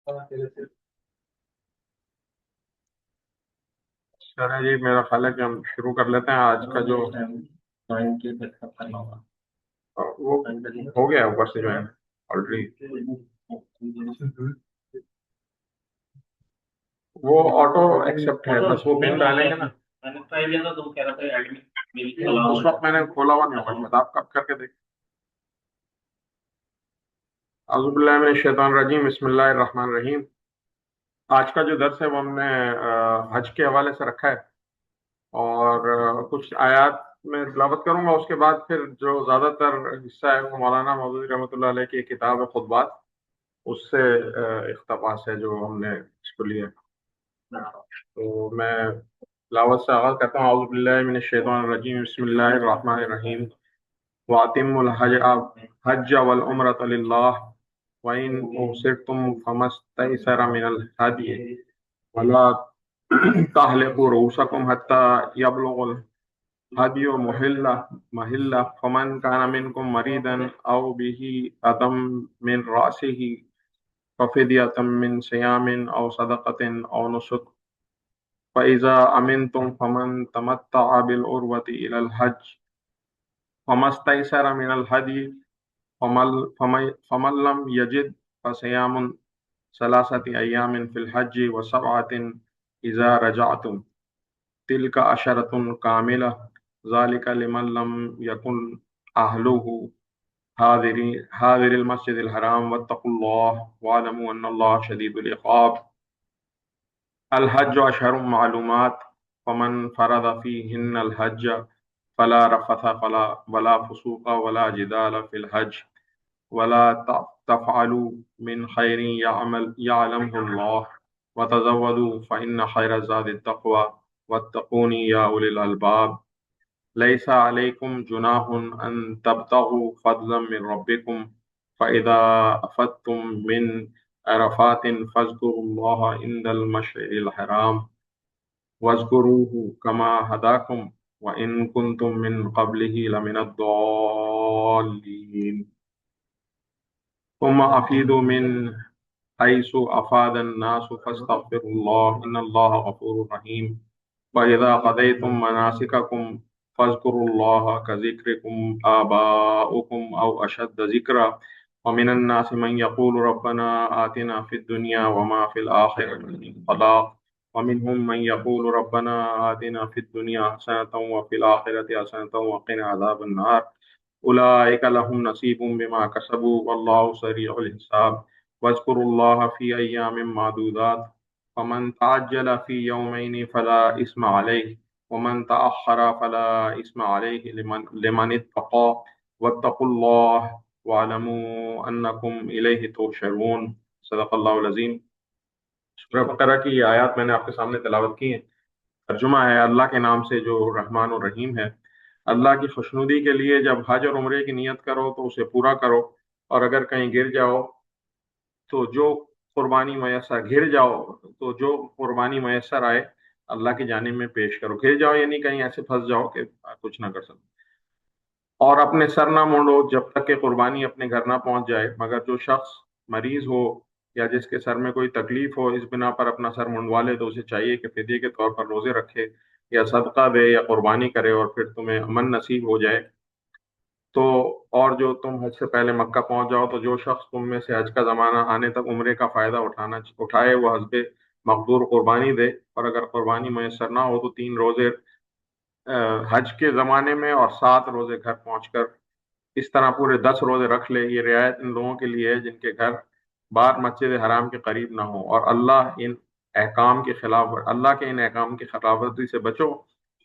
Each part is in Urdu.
چلیں جی، میرا خیال ہے کہ ہم شروع کر لیتے ہیں آج کا جو وہ ہو گیا اوپر سے جو ہے آلریڈی وہ آٹو ایکسپٹ ہے، بس وہ پن ڈالیں گے نا اس وقت میں نے کھولا ہوا نہیں ہوگا، بتا آپ کب کر کے دیکھ. اعوذ باللہ من الشیطان الرجیم، بسم اللہ الرحمن الرحیم. آج کا جو درس ہے وہ ہم نے حج کے حوالے سے رکھا ہے، اور کچھ آیات میں تلاوت کروں گا. اس کے بعد پھر جو زیادہ تر حصہ ہے وہ مولانا مودودی رحمۃ اللہ علیہ کی کتاب ہے خطبات، اس سے اقتباس ہے جو ہم نے اس کو لیا. تو میں تلاوت سے آغاز کرتا ہوں. اعوذ باللہ من الشیطان الرجیم، بسم اللہ الرحمن الرحیم. وَأَتِمُّوا الْحَجَّ وَالْعُمْرَةَ لِلَّهِ وَإِنْ أُحْصِرْتُمْ فَمَا اسْتَيْسَرَ مِنَ الْهَدْيِ وَلَا تَحْلِقُوا رُءُوسَكُمْ حَتَّى يَبْلُغَ الْهَدْيُ مَحِلَّهُ فَمَنْ كَانَ مِنْكُمْ مَرِيضًا أَوْ بِهِ أَذًى مِنْ رَأْسِهِ فَفِدْيَةٌ مِنْ صِيَامٍ أَوْ صَدَقَةٍ أَوْ نُسُكٍ فَإِذَا أَمِنْتُمْ فَمَنْ تَمَتَّعَ بِالْعُرْوَةِ إِلَى الْحَجِّ فَمَا اسْتَيْسَرَ مِنَ الْهَدْيِ فَمَنْ لَمْ يَجِدْ فَصِيَامٌ ثَلَاثَةِ أَيَّامٍ فِي الْحَجِّ وَسَبْعَةٍ إِذَا رَجَعْتُمْ تِلْكَ عَشَرَةٌ كَامِلَةٌ ذَلِكَ لِمَنْ لَمْ يَكُنْ أَهْلُهُ حاضر المسجد الحرام واتقوا الله واعلموا أن الله شديد العقاب. الحج أشهر معلومات فمن فرض فيهن الحج فلا رفث ولا فسوق ولا جدال في الحج ولا تفعلوا من خير يعلمه الله وتزودوا فإن خير الزاد التقوى واتقوني يا أولي الألباب. ليس عليكم جناح أن تبتغوا فضلا من ربكم فإذا أفضتم من عرفات فاذكروا الله عند المشعر الحرام واذكروه كما هداكم وإن كنتم من قبله لمن الضالين. ثم أفيدوا من حيث أفاد الناس فاستغفروا الله إن الله غفور رحيم. وإذا قضيتم مناسككم فاذكروا الله كذكركم آباؤكم أو أشد ذكرا ومن الناس من يقول ربنا آتنا في الدنيا وما في الآخرة من خلاق ومنهم من يقول ربنا آتنا في الدنيا حسنة وفي الآخرة حسنة وقنا عذاب النار. أولئك لهم نصيب بما كسبوا والله سريع الحساب. واذكروا الله في أيام معدودات فمن تعجل في يومين فلا إثم عليه ومن تأخر فلا إثم عليه لمن اتقى واتقوا الله واعلموا أنكم إليه تحشرون. صدق اللہ العظیم. سورہ بقرہ کی یہ آیات میں نے آپ کے سامنے تلاوت کی ہیں. ترجمہ ہے اللہ کے نام سے جو رحمان و رحیم ہے. اللہ کی خوشنودی کے لیے جب حج اور عمرے کی نیت کرو تو اسے پورا کرو، اور اگر کہیں گر جاؤ تو جو قربانی میسر آئے اللہ کی جانب میں پیش کرو. گر جاؤ یعنی کہیں ایسے پھنس جاؤ کہ کچھ نہ کر سکو. اور اپنے سر نہ مونڈو جب تک کہ قربانی اپنے گھر نہ پہنچ جائے، مگر جو شخص مریض ہو یا جس کے سر میں کوئی تکلیف ہو اس بنا پر اپنا سر منڈوا لے تو اسے چاہیے کہ فدیے کے طور پر روزے رکھے یا صدقہ دے یا قربانی کرے، اور پھر تمہیں امن نصیب ہو جائے تو. اور جو تم حج سے پہلے مکہ پہنچ جاؤ تو جو شخص تم میں سے حج کا زمانہ آنے تک عمرے کا فائدہ اٹھائے وہ حسب مقدور قربانی دے، اور اگر قربانی میسر نہ ہو تو 3 روزے حج کے زمانے میں اور 7 روزے گھر پہنچ کر اس طرح پورے 10 روزے رکھ لے. یہ رعایت ان لوگوں کے لیے ہے جن کے گھر بار مسجد حرام کے قریب نہ ہو، اور اللہ کے ان احکام کی خلاف ورزی سے بچو.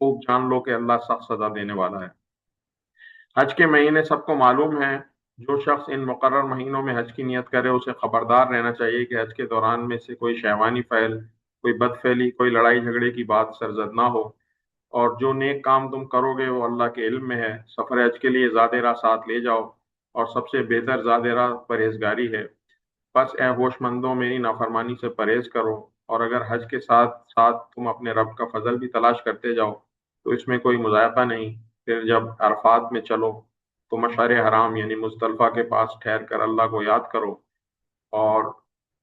خوب جان لو کہ اللہ سخت سزا دینے والا ہے. حج کے مہینے سب کو معلوم ہیں. جو شخص ان مقرر مہینوں میں حج کی نیت کرے اسے خبردار رہنا چاہیے کہ حج کے دوران میں سے کوئی شہوانی فعل، کوئی بدفعلی، کوئی لڑائی جھگڑے کی بات سرزد نہ ہو. اور جو نیک کام تم کرو گے وہ اللہ کے علم میں ہے. سفر حج کے لیے زاد راہ ساتھ لے جاؤ، اور سب سے بہتر زاد راہ پرہیزگاری ہے. بس اے ہوش مندوں میری نافرمانی سے پرہیز کرو. اور اگر حج کے ساتھ ساتھ تم اپنے رب کا فضل بھی تلاش کرتے جاؤ تو اس میں کوئی مذائقہ نہیں. پھر جب عرفات میں چلو تو مشعر حرام یعنی مزدلفہ کے پاس ٹھہر کر اللہ کو یاد کرو، اور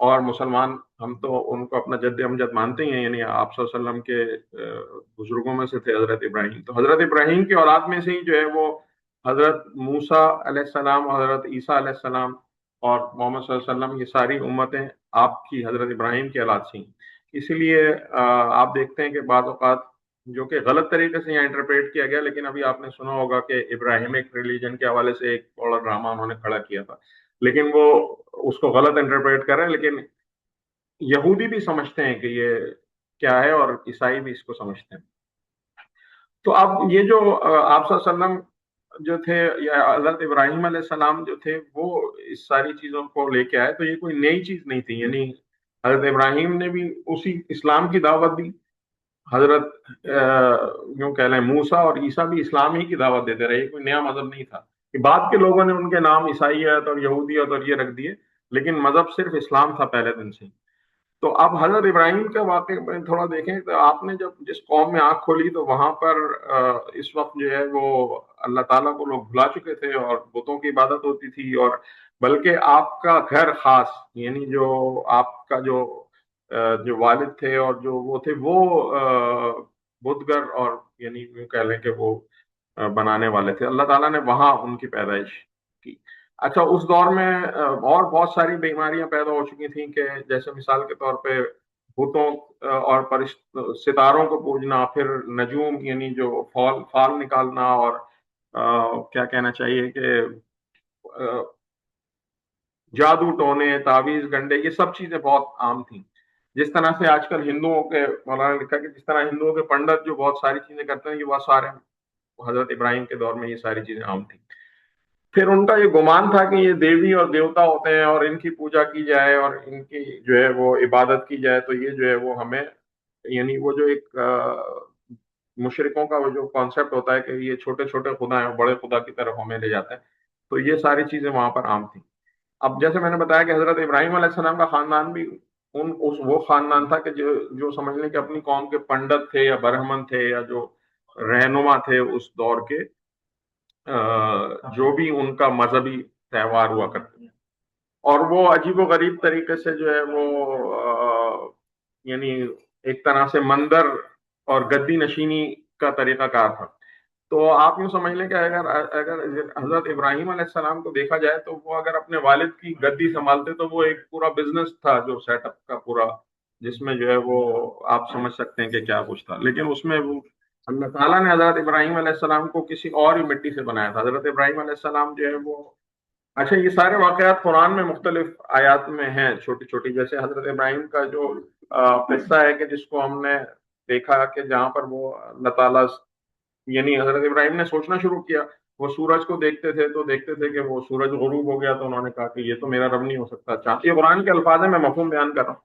اور مسلمان ہم تو ان کو اپنا جد امجد مانتے ہی ہیں، یعنی آپ صلی اللہ علیہ وسلم کے بزرگوں میں سے تھے حضرت ابراہیم، تو حضرت ابراہیم کی اولاد میں سے ہی جو ہے وہ حضرت موسیٰ علیہ السلام اور حضرت عیسیٰ علیہ السلام اور محمد صلی اللہ علیہ وسلم، یہ ساری امتیں آپ کی حضرت ابراہیم کی اولاد سے ہیں۔ اسی لیے آپ دیکھتے ہیں کہ بعض اوقات جو کہ غلط طریقے سے یہاں انٹرپریٹ کیا گیا، لیکن ابھی آپ نے سنا ہوگا کہ ابراہیمک ریلیجن کے حوالے سے ایک بڑا ڈرامہ انہوں نے کھڑا کیا تھا، لیکن وہ اس کو غلط انٹرپریٹ کر رہے ہیں، لیکن یہودی بھی سمجھتے ہیں کہ یہ کیا ہے اور عیسائی بھی اس کو سمجھتے ہیں۔ تو اب یہ جو آپ صلی اللہ علیہ وسلم جو تھے یا حضرت ابراہیم علیہ السلام جو تھے، وہ اس ساری چیزوں کو لے کے آئے، تو یہ کوئی نئی چیز نہیں تھی، یعنی حضرت ابراہیم نے بھی اسی اسلام کی دعوت دی، حضرت یوں کہہ لیں موسیٰ اور عیسیٰ بھی اسلام ہی کی دعوت دیتے رہے، کوئی نیا مذہب نہیں تھا کہ بعد کے لوگوں نے ان کے نام عیسائیت اور یہودیت اور یہ رکھ دیے، لیکن مذہب صرف اسلام تھا پہلے دن سے۔ تو اب حضرت ابراہیم کا واقعہ میں تھوڑا دیکھیں تو آپ نے جب جس قوم میں آنکھ کھولی تو وہاں پر اس وقت جو ہے وہ اللہ تعالیٰ کو لوگ بھلا چکے تھے اور بتوں کی عبادت ہوتی تھی، اور بلکہ آپ کا گھر خاص، یعنی جو آپ کا جو والد تھے اور جو وہ تھے وہ بتگر اور یعنی یوں کہہ لیں کہ وہ بنانے والے تھے، اللہ تعالیٰ نے وہاں ان کی پیدائش کی۔ اچھا، اس دور میں اور بہت ساری بیماریاں پیدا ہو چکی تھیں، کہ جیسے مثال کے طور پہ بتوں اور ستاروں کو پوجنا، پھر نجوم یعنی جو فال نکالنا، اور کیا کہنا چاہیے کہ جادو ٹونے، تعویذ گنڈے، یہ سب چیزیں بہت عام تھیں۔ جس طرح سے آج کل ہندوؤں کے، مولانا نے لکھا کہ جس طرح ہندوؤں کے پنڈت جو بہت ساری چیزیں کرتے ہیں، یہ وہ سارے حضرت ابراہیم کے دور میں یہ ساری چیزیں عام تھیں۔ پھر ان کا یہ گمان تھا کہ یہ دیوی اور دیوتا ہوتے ہیں اور ان کی پوجا کی جائے اور ان کی جو ہے وہ عبادت کی جائے، تو یہ جو ہے وہ ہمیں، یعنی وہ جو ایک مشرکوں کا وہ جو کانسیپٹ ہوتا ہے کہ یہ چھوٹے چھوٹے خدا ہیں اور بڑے خدا کی طرف ہمیں لے جاتے ہیں، تو یہ ساری چیزیں وہاں پر عام تھیں۔ اب جیسے میں نے بتایا کہ حضرت ابراہیم علیہ السلام کا خاندان بھی وہ خاندان تھا کہ جو سمجھ لیں کہ اپنی قوم کے پنڈت تھے یا برہمن تھے یا جو رہنما تھے اس دور کے، جو بھی ان کا مذہبی تہوار ہوا کرتے ہیں، اور وہ عجیب و غریب طریقے سے جو ہے وہ یعنی ایک طرح سے مندر اور گدی نشینی کا طریقہ کار تھا۔ تو آپ یوں سمجھ لیں کہ اگر حضرت ابراہیم علیہ السلام کو دیکھا جائے تو وہ اگر اپنے والد کی گدی سنبھالتے تو وہ ایک پورا بزنس تھا جو سیٹ اپ کا پورا، جس میں جو ہے وہ آپ سمجھ سکتے ہیں کہ کیا کچھ تھا، لیکن اس میں وہ اللہ تعالیٰ نے حضرت ابراہیم علیہ السلام کو کسی اور ہی مٹی سے بنایا تھا۔ حضرت ابراہیم علیہ السلام جو ہے وہ، اچھا یہ سارے واقعات قرآن میں مختلف آیات میں ہیں چھوٹی چھوٹی، جیسے حضرت ابراہیم کا جو قصہ ہے کہ جس کو ہم نے دیکھا کہ جہاں پر وہ اللہ تعالیٰ، یعنی حضرت ابراہیم نے سوچنا شروع کیا، وہ سورج کو دیکھتے تھے تو دیکھتے تھے کہ وہ سورج غروب ہو گیا، تو انہوں نے کہا کہ یہ تو میرا رب نہیں ہو سکتا، چاند، یہ قرآن کے الفاظ ہیں، میں مفہوم بیان کر رہا ہوں۔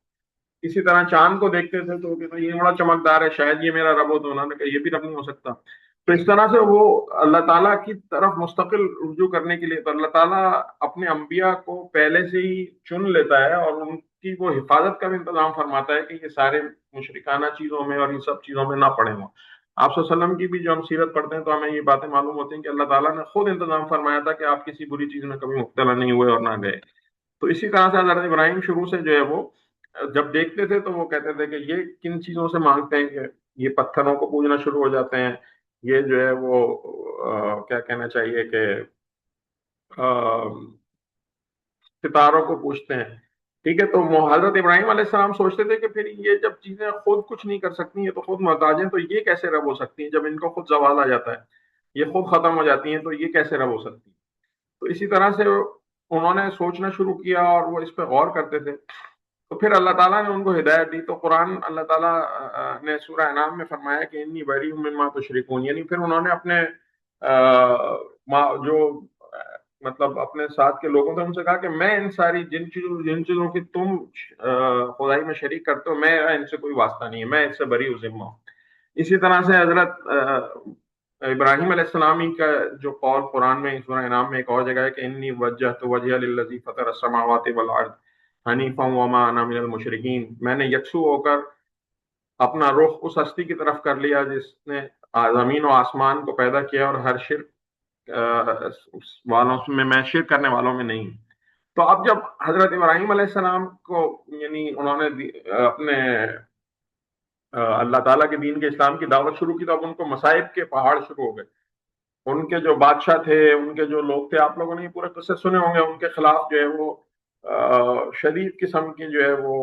اسی طرح چاند کو دیکھتے تھے تو کہتے یہ بڑا چمکدار ہے، شاید یہ میرا رب ہو، تو انہوں نے کہا یہ بھی رب نہیں ہو سکتا۔ تو اس طرح سے وہ اللہ تعالیٰ کی طرف مستقل رجوع کرنے کے لیے، تو اللہ تعالیٰ اپنے انبیاء کو پہلے سے ہی چن لیتا ہے اور ان کی وہ حفاظت کا بھی انتظام فرماتا ہے کہ یہ سارے مشرکانہ چیزوں میں اور ان سب چیزوں میں نہ پڑے ہوں۔ آپ صلی اللہ علیہ وسلم کی بھی جو ہم سیرت پڑھتے ہیں تو ہمیں یہ باتیں معلوم ہوتی ہیں کہ اللہ تعالیٰ نے خود انتظام فرمایا تھا کہ آپ کسی بری چیز میں کبھی مبتلا نہیں ہوئے اور نہ گئے۔ تو اسی طرح سے حضرت ابراہیم شروع سے جو ہے وہ جب دیکھتے تھے تو وہ کہتے تھے کہ یہ کن چیزوں سے مانگتے ہیں، کہ یہ پتھروں کو پوجنا شروع ہو جاتے ہیں، یہ جو ہے وہ کیا کہنا چاہیے کہ ستاروں کو پوجتے ہیں، ٹھیک ہے۔ تو حضرت ابراہیم علیہ السلام سوچتے تھے کہ پھر یہ جب چیزیں خود کچھ نہیں کر سکتی ہیں تو خود محتاج ہیں، تو یہ کیسے رب ہو سکتی ہیں؟ جب ان کو خود زوال آ جاتا ہے، یہ خود ختم ہو جاتی ہیں، تو یہ کیسے رب ہو سکتی ہیں؟ تو اسی طرح سے انہوں نے سوچنا شروع کیا اور وہ اس پہ غور کرتے تھے، تو پھر اللہ تعالیٰ نے ان کو ہدایت دی۔ تو قرآن اللہ تعالیٰ نے سورہ انعام میں فرمایا کہ انی بری مما تشرکون، یعنی پھر انہوں نے اپنے جو مطلب اپنے ساتھ کے لوگوں سے ان سے کہا کہ میں ان ساری جن چیزوں کی تم خدائی میں شریک کرتے ہو، میں ان سے کوئی واسطہ نہیں ہے، میں اس سے بری و ذمہ ہوں۔ اسی طرح سے حضرت ابراہیم علیہ السلامی کا جو قول قرآن میں سورہ انعام میں ایک اور جگہ ہے کہ انی وجہت وجہی للذی فطر السماوات والارض حنیفا وما انا من المشرکین، میں نے یکسو ہو کر اپنا رخ اس ہستی کی طرف کر لیا جس نے زمین و آسمان کو پیدا کیا اور ہر شرک والوں میں، میں شرک کرنے والوں میں نہیں۔ تو اب جب حضرت ابراہیم علیہ السلام کو یعنی انہوں نے اپنے اللہ تعالیٰ کے دین کے اسلام کی دعوت شروع کی، تو اب ان کو مصائب کے پہاڑ شروع ہو گئے. ان کے جو بادشاہ تھے، ان کے جو لوگ تھے، آپ لوگوں نے یہ پورے قصے سنے ہوں گے، ان کے خلاف جو ہے وہ شدید قسم کی جو ہے وہ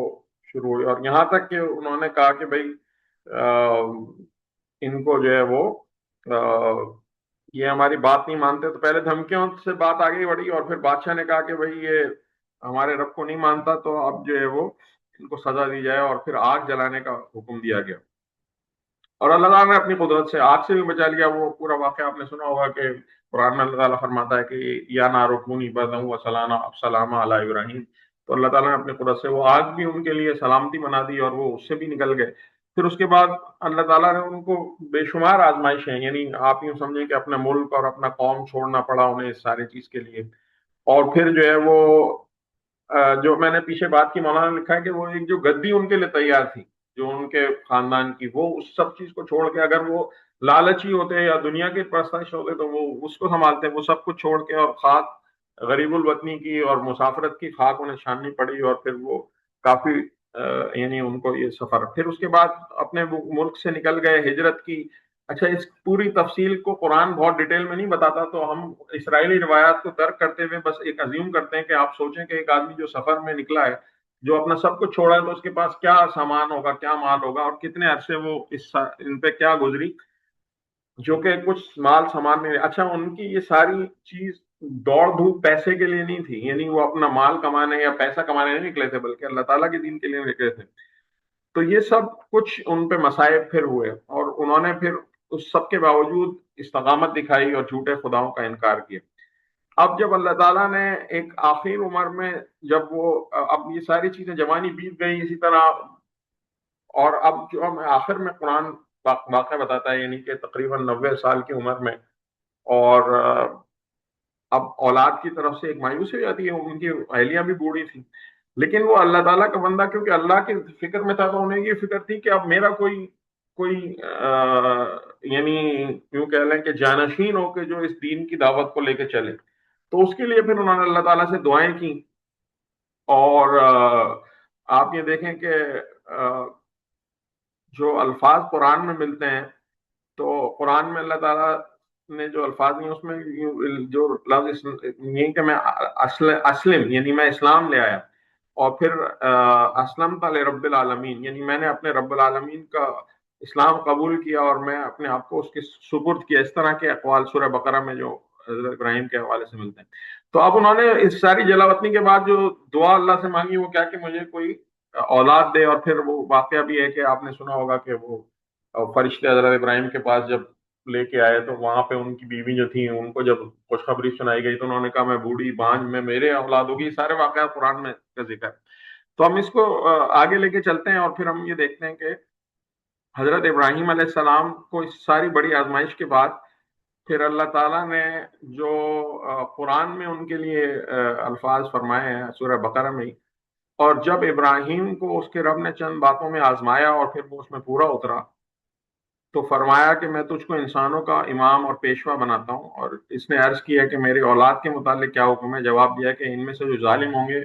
شروع ہوئی. اور یہاں تک کہ انہوں نے کہا کہ بھائی ان کو جو ہے وہ یہ ہماری بات نہیں مانتے. تو پہلے دھمکیوں سے بات آگے بڑھی، اور پھر بادشاہ نے کہا کہ بھائی یہ ہمارے رب کو نہیں مانتا، تو اب جو ہے وہ ان کو سزا دی جائے، اور پھر آگ جلانے کا حکم دیا گیا. اور اللہ تعالیٰ نے اپنی قدرت سے آگ سے بھی بچا لیا. وہ پورا واقعہ آپ نے سنا ہوگا کہ قرآن میں اللہ تعالیٰ فرماتا ہے کہ یا نار کونی بردن و سلام علی ابراہیم. تو اللہ تعالیٰ نے اپنی قدرت سے وہ آگ بھی ان کے لیے سلامتی بنا دی، اور وہ اس سے بھی نکل گئے. پھر اس کے بعد اللہ تعالیٰ نے ان کو بے شمار آزمائشیں، یعنی آپ یوں سمجھیں کہ اپنا ملک اور اپنا قوم چھوڑنا پڑا انہیں اس ساری چیز کے لیے. اور پھر جو ہے وہ جو میں نے پیچھے بات کی، مولانا نے لکھا ہے کہ وہ ایک جو گدی ان کے لیے تیار تھی جو ان کے خاندان کی، وہ اس سب چیز کو چھوڑ کے، اگر وہ لالچی ہوتے یا دنیا کے پرستش ہوتے تو وہ اس کو سنبھالتے. وہ سب کچھ چھوڑ کے، اور خاک غریب الوطنی کی اور مسافرت کی خاک انہیں چھاننی پڑی. اور پھر وہ کافی یعنی ان کو یہ سفر، پھر اس کے بعد اپنے ملک سے نکل گئے، ہجرت کی. اچھا، اس پوری تفصیل کو قرآن بہت ڈیٹیل میں نہیں بتاتا، تو ہم اسرائیلی روایات کو درک کرتے ہوئے بس ایک ازیوم کرتے ہیں کہ آپ سوچیں کہ ایک آدمی جو سفر میں نکلا ہے، جو اپنا سب کچھ چھوڑا ہے، تو اس کے پاس کیا سامان ہوگا، کیا مال ہوگا، اور کتنے عرصے وہ ان پہ کیا گزری، جو کہ کچھ مال سامان نہیں. اچھا، ان کی یہ ساری چیز دوڑ دھوپ پیسے کے لیے نہیں تھی، یعنی وہ اپنا مال کمانے یا پیسہ کمانے نہیں نکلے تھے، بلکہ اللہ تعالیٰ کے دین کے لیے نکلے تھے. تو یہ سب کچھ ان پہ مصائب پھر ہوئے، اور انہوں نے پھر اس سب کے باوجود استقامت دکھائی اور جھوٹے خداؤں کا انکار کیا. اب جب اللہ تعالیٰ نے ایک آخر عمر میں، جب وہ اب یہ ساری چیزیں جوانی بیت گئی اسی طرح، اور اب جو ہم آخر میں قرآن واقعہ بتاتا ہے، یعنی کہ تقریباً 90 سال کی عمر میں، اور اب اولاد کی طرف سے ایک مایوسی ہو جاتی ہے. ان کی اہلیاں بھی بوڑھی تھی، لیکن وہ اللہ تعالیٰ کا بندہ کیونکہ اللہ کی فکر میں تھا، تو انہیں یہ فکر تھی کہ اب میرا کوئی کوئی یعنی یوں کہہ لیں کہ جانشین ہو کے جو اس دین کی دعوت کو لے کے چلے. تو اس کے لیے پھر انہوں نے اللہ تعالیٰ سے دعائیں کی. اور آپ یہ دیکھیں کہ جو الفاظ قرآن میں ملتے ہیں، تو قرآن میں اللہ تعالیٰ نے جو الفاظ نہیں، اس میں جو لفظ یہ کہ میں اسلم یعنی میں اسلام لے آیا، اور پھر اسلم تعالی رب العالمین یعنی میں نے اپنے رب العالمین کا اسلام قبول کیا، اور میں اپنے آپ کو اس کے سپرد کیا. اس طرح کے اقوال سورہ بقرہ میں جو حضرت ابراہیم کے حوالے سے ملتے ہیں. تو اب انہوں نے اس ساری جلاوطنی کے بعد جو دعا اللہ سے مانگی، وہ کیا کہ مجھے کوئی اولاد دے. اور پھر وہ واقعہ بھی ہے کہ آپ نے سنا ہوگا کہ وہ فرشتے حضرت ابراہیم کے پاس جب لے کے آئے، تو وہاں پہ ان کی بیوی جو تھی، ان کو جب خوشخبری سنائی گئی، تو انہوں نے کہا میں بوڑھی بانجھ میں میرے اولاد ہوگی. سارے واقعات قرآن میں کا ذکر. تو ہم اس کو آگے لے کے چلتے ہیں، اور پھر ہم یہ دیکھتے ہیں کہ حضرت ابراہیم علیہ السلام کو اس ساری بڑی آزمائش کے بعد پھر اللہ تعالیٰ نے جو قرآن میں ان کے لیے الفاظ فرمائے ہیں سورہ بقرہ میں. اور جب ابراہیم کو اس کے رب نے چند باتوں میں آزمایا، اور پھر وہ اس میں پورا اترا، تو فرمایا کہ میں تجھ کو انسانوں کا امام اور پیشوا بناتا ہوں. اور اس نے عرض کیا کہ میرے اولاد کے متعلق کیا حکم ہے؟ جواب دیا کہ ان میں سے جو ظالم ہوں گے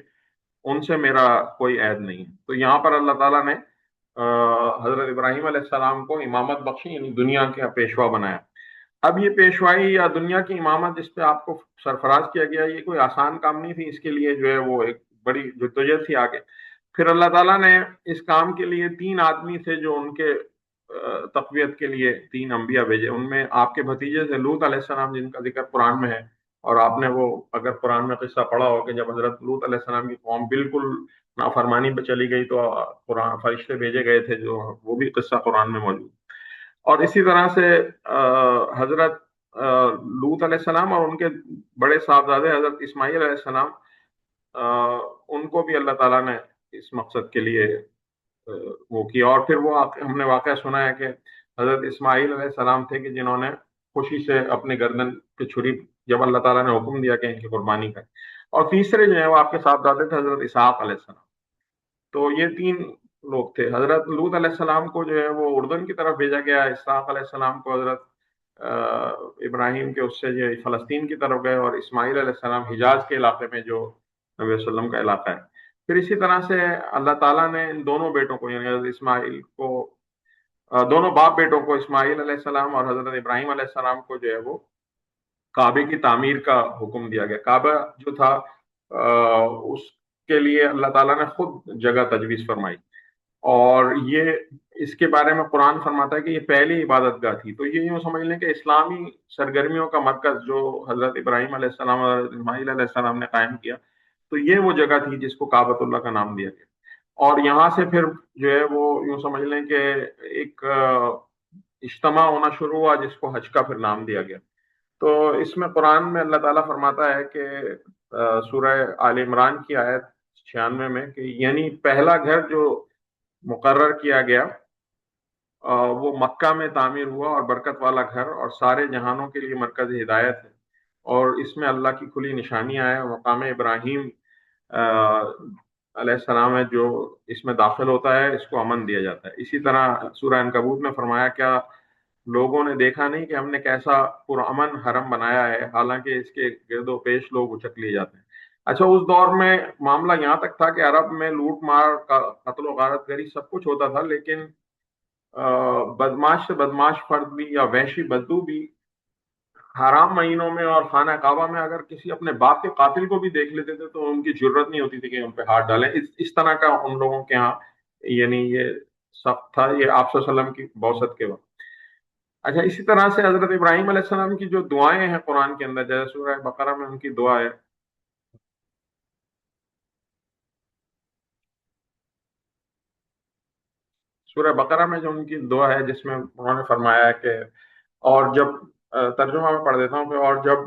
ان سے میرا کوئی عہد نہیں ہے. تو یہاں پر اللہ تعالیٰ نے حضرت ابراہیم علیہ السلام کو امامت بخشی، یعنی دنیا کا پیشوا بنایا. اب یہ پیشوائی یا دنیا کی امامت جس پہ آپ کو سرفراز کیا گیا، یہ کوئی آسان کام نہیں تھی. اس کے لیے جو ہے وہ ایک بڑی جدوجہد تھی آگے. پھر اللہ تعالیٰ نے اس کام کے لیے 3 آدمی تھے جو ان کے تقویت کے لیے 3 انبیاء بھیجے. ان میں آپ کے بھتیجے سے لوط علیہ السلام، جن کا ذکر قرآن میں ہے. اور آپ نے وہ اگر قرآن میں قصہ پڑھا ہو کہ جب حضرت لوط علیہ السلام کی قوم بالکل نافرمانی پہ چلی گئی، تو قرآن فرشتے بھیجے گئے تھے، جو وہ بھی قصہ قرآن میں موجود. اور اسی طرح سے حضرت لوط علیہ السلام اور ان کے بڑے صاحبزادے حضرت اسماعیل علیہ السلام، ان کو بھی اللہ تعالیٰ نے اس مقصد کے لیے وہ کیا. اور پھر وہ ہم نے واقعہ سنا ہے کہ حضرت اسماعیل علیہ السلام تھے کہ جنہوں نے خوشی سے اپنے گردن کی چھری، جب اللہ تعالیٰ نے حکم دیا کہ ان کی قربانی کریں. اور تیسرے جو ہیں وہ آپ کے صاحبزادے تھے حضرت اسحاق علیہ السلام. تو یہ 3 لوگ تھے. حضرت لوط علیہ السلام کو جو ہے وہ اردن کی طرف بھیجا گیا، اسحاق علیہ السلام کو حضرت ابراہیم کے اس سے جو فلسطین کی طرف گئے، اور اسماعیل علیہ السلام حجاز کے علاقے میں جو نبی صلی اللہ علیہ وسلم کا علاقہ ہے۔ پھر اسی طرح سے اللہ تعالیٰ نے ان دونوں بیٹوں کو، یعنی حضرت اسماعیل کو، دونوں باپ بیٹوں کو، اسماعیل علیہ السلام اور حضرت ابراہیم علیہ السلام کو جو ہے وہ کعبے کی تعمیر کا حکم دیا گیا۔ کعبہ جو تھا اس کے لیے اللہ تعالیٰ نے خود جگہ تجویز فرمائی، اور یہ اس کے بارے میں قرآن فرماتا ہے کہ یہ پہلی عبادت گاہ تھی۔ تو یہ یوں سمجھ لیں کہ اسلامی سرگرمیوں کا مرکز جو حضرت ابراہیم علیہ السلام اور حضرت اسماعیل علیہ السلام نے قائم کیا، تو یہ وہ جگہ تھی جس کو کعبۃ اللہ کا نام دیا گیا۔ اور یہاں سے پھر جو ہے وہ یوں سمجھ لیں کہ ایک اجتماع ہونا شروع ہوا جس کو حج کا پھر نام دیا گیا۔ تو اس میں قرآن میں اللہ تعالیٰ فرماتا ہے کہ سورہ آل عمران کی آیت 96 میں کہ یعنی پہلا گھر جو مقرر کیا گیا وہ مکہ میں تعمیر ہوا، اور برکت والا گھر اور سارے جہانوں کے لیے مرکز ہدایت ہے، اور اس میں اللہ کی کھلی نشانیاں ہیں۔ مقام ابراہیم علیہ السلام ہے جو اس میں داخل ہوتا ہے، اس کو امن دیا جاتا ہے۔ اسی طرح سورہ عنکبوت میں فرمایا، کیا لوگوں نے دیکھا نہیں کہ ہم نے کیسا پرامن حرم بنایا ہے، حالانکہ اس کے گرد و پیش لوگ اچک لیے جاتے ہیں۔ اچھا، اس دور میں معاملہ یہاں تک تھا کہ عرب میں لوٹ مار، قتل و غارت گری سب کچھ ہوتا تھا، لیکن بدماش سے بدماش فرد بھی یا وحشی بدو بھی حرام مہینوں میں اور خانہ کعبہ میں اگر کسی اپنے باپ کے قاتل کو بھی دیکھ لیتے تھے تو ان کی جرت نہیں ہوتی تھی کہ ان پہ ہاتھ ڈالیں۔ اس طرح کا ان لوگوں کے ہاں یعنی یہ سخت تھا، یہ آپ صلی اللہ علیہ وسلم کی بعثت کے وقت۔ اچھا، اسی طرح سے حضرت ابراہیم علیہ السلام کی جو دعائیں ہیں قرآن کے اندر، جیسے سورہ بقرہ میں ان کی دعا ہے، سورہ بقرہ میں جو ان کی دعا ہے جس میں انہوں نے فرمایا ہے کہ، اور جب ترجمہ میں پڑھ دیتا ہوں کہ اور جب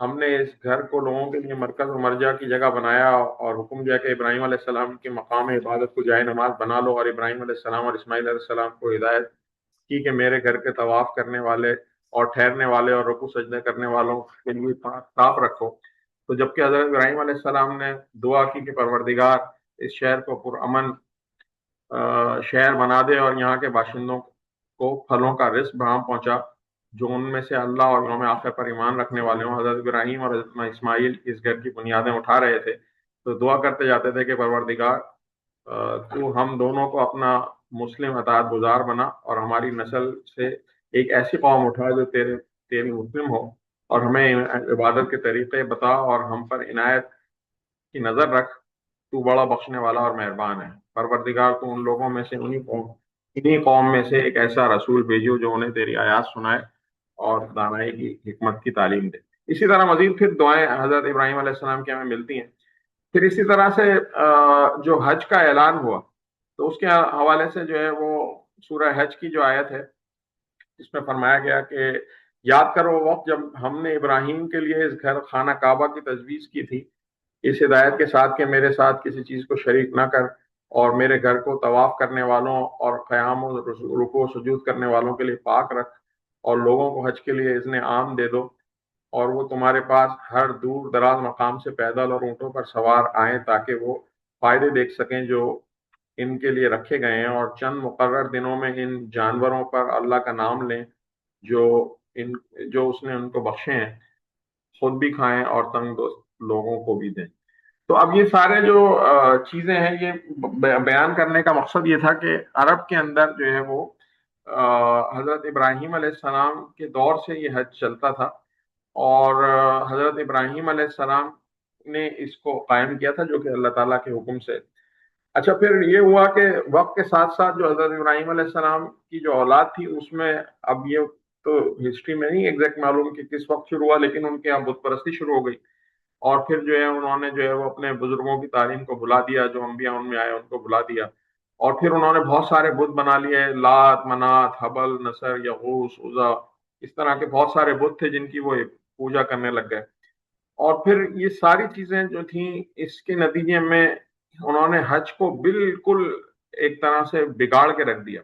ہم نے اس گھر کو لوگوں کے لیے مرکز و مرجع کی جگہ بنایا اور حکم دیا کہ ابراہیم علیہ السلام کے مقام عبادت کو جائے نماز بنا لو، اور ابراہیم علیہ السلام اور اسماعیل علیہ السلام کو ہدایت کی کہ میرے گھر کے طواف کرنے والے اور ٹھہرنے والے اور رکوع سجدے کرنے والوں کے لیے صاف رکھو، تو جبکہ حضرت ابراہیم علیہ السلام نے دعا کی کہ پروردگار اس شہر کو پرامن شہر بنا دے اور یہاں کے باشندوں کو پھلوں کا رزق بہام پہنچا جو ان میں سے اللہ اور یوم آخر پر ایمان رکھنے والے ہوں۔ حضرت ابراہیم اور حضرت اسماعیل اس گھر کی بنیادیں اٹھا رہے تھے تو دعا کرتے جاتے تھے کہ پروردگار تو ہم دونوں کو اپنا مسلم اطاعت گزار بنا، اور ہماری نسل سے ایک ایسی قوم اٹھا جو تیری مسلم ہو، اور ہمیں عبادت کے طریقے بتا اور ہم پر عنایت کی نظر رکھ، تو بڑا بخشنے والا اور مہربان ہے۔ پروردگار تو ان لوگوں میں سے انہی قوم میں سے ایک ایسا رسول بھیجو جو انہیں تیری آیات سنائے اور دانائی کی حکمت کی تعلیم دے۔ اسی طرح مزید پھر دعائیں حضرت ابراہیم علیہ السلام کی ہمیں ملتی ہیں۔ پھر اسی طرح سے جو حج کا اعلان ہوا تو اس کے حوالے سے جو ہے وہ سورہ حج کی جو آیت ہے اس میں فرمایا گیا کہ یاد کرو وہ وقت جب ہم نے ابراہیم کے لیے اس گھر خانہ کعبہ کی تجویز کی تھی، اس ہدایت کے ساتھ کہ میرے ساتھ کسی چیز کو شریک نہ کر، اور میرے گھر کو طواف کرنے والوں اور قیام و رکوع و سجود کرنے والوں کے لیے پاک رکھ، اور لوگوں کو حج کے لیے اذن عام دے دو، اور وہ تمہارے پاس ہر دور دراز مقام سے پیدل اور اونٹوں پر سوار آئیں تاکہ وہ فائدے دیکھ سکیں جو ان کے لیے رکھے گئے ہیں، اور چند مقرر دنوں میں ان جانوروں پر اللہ کا نام لیں جو ان جو اس نے ان کو بخشے ہیں، خود بھی کھائیں اور تنگ لوگوں کو بھی دیں۔ تو اب یہ سارے جو چیزیں ہیں یہ بیان کرنے کا مقصد یہ تھا کہ عرب کے اندر جو ہے وہ حضرت ابراہیم علیہ السلام کے دور سے یہ حج چلتا تھا، اور حضرت ابراہیم علیہ السلام نے اس کو قائم کیا تھا جو کہ اللہ تعالیٰ کے حکم سے۔ اچھا، پھر یہ ہوا کہ وقت کے ساتھ ساتھ جو حضرت ابراہیم علیہ السلام کی جو اولاد تھی اس میں، اب یہ تو ہسٹری میں نہیں ایگزیکٹ معلوم کہ کس وقت شروع ہوا، لیکن ان کے یہاں بت پرستی شروع ہو گئی، اور پھر جو ہے انہوں نے جو ہے وہ اپنے بزرگوں کی تعلیم کو بھلا دیا، جو انبیاء ان میں آئے ان کو بھلا دیا، اور پھر انہوں نے بہت سارے بت بنا لیے، لات، منات، حبل، نصر، یغوث، عزا، اس طرح کے بہت سارے بت تھے جن کی وہ پوجا کرنے لگ گئے۔ اور پھر یہ ساری چیزیں جو تھیں اس کے نتیجے میں انہوں نے حج کو بالکل ایک طرح سے بگاڑ کے رکھ دیا،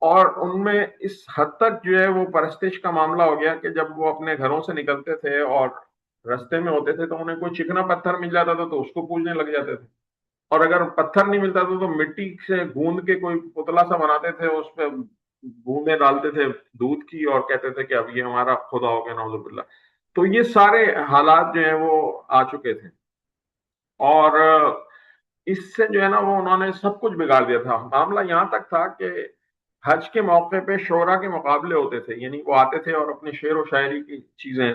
اور ان میں اس حد تک جو ہے وہ پرستش کا معاملہ ہو گیا کہ جب وہ اپنے گھروں سے نکلتے تھے اور رستے میں ہوتے تھے تو انہیں کوئی چکنا پتھر مل جاتا تھا تو اس کو پوجنے لگ جاتے تھے، اور اگر پتھر نہیں ملتا تھا تو مٹی سے گوند کے کوئی پتلا سا بناتے تھے، اس پہ بوندیں ڈالتے تھے دودھ کی اور کہتے تھے کہ اب یہ ہمارا خدا ہو گیا، نعوذ باللہ۔ تو یہ سارے حالات جو ہیں وہ آ چکے تھے۔ اور اس سے جو ہے نا وہ انہوں نے سب کچھ بگاڑ دیا تھا. معاملہ یہاں تک تھا کہ حج کے موقع پہ شعرا کے مقابلے ہوتے تھے، یعنی وہ آتے تھے اور اپنے شعر و شاعری کی چیزیں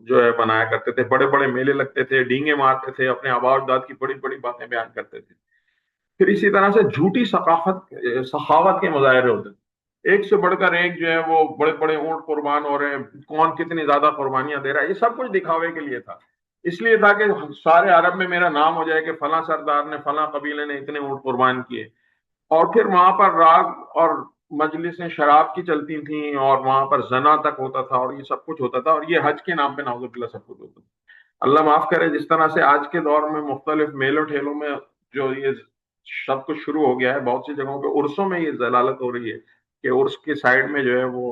جو ہے بنایا کرتے تھے. بڑے بڑے میلے لگتے تھے، ڈینگے مارتے تھے، اپنے آباء و اجداد کی بڑی بڑی باتیں بیان کرتے تھے. پھر اسی طرح سے جھوٹی ثقافت سخاوت کے مظاہرے ہوتے تھے. ایک سے بڑھ کر ایک جو ہے وہ بڑے بڑے اونٹ قربان ہو رہے ہیں، کون کتنی زیادہ قربانیاں دے رہا ہے. یہ سب کچھ دکھاوے کے لیے تھا، اس لیے تھا کہ سارے عرب میں میرا نام ہو جائے کہ فلاں سردار نے، فلاں قبیلے نے اتنے اونٹ قربان کیے. اور پھر وہاں پر راگ اور مجلسیں شراب کی چلتی تھیں، اور وہاں پر زنا تک ہوتا تھا، اور یہ سب کچھ ہوتا تھا. اور یہ حج کے نام پہ نعوذ باللہ سب کچھ ہوتا تھا. اللہ معاف کرے، جس طرح سے آج کے دور میں مختلف میلوں ٹھیلوں میں جو یہ سب کچھ شروع ہو گیا ہے، بہت سی جگہوں پہ عرسوں میں یہ ضلالت ہو رہی ہے کہ عرس کے سائڈ میں جو ہے وہ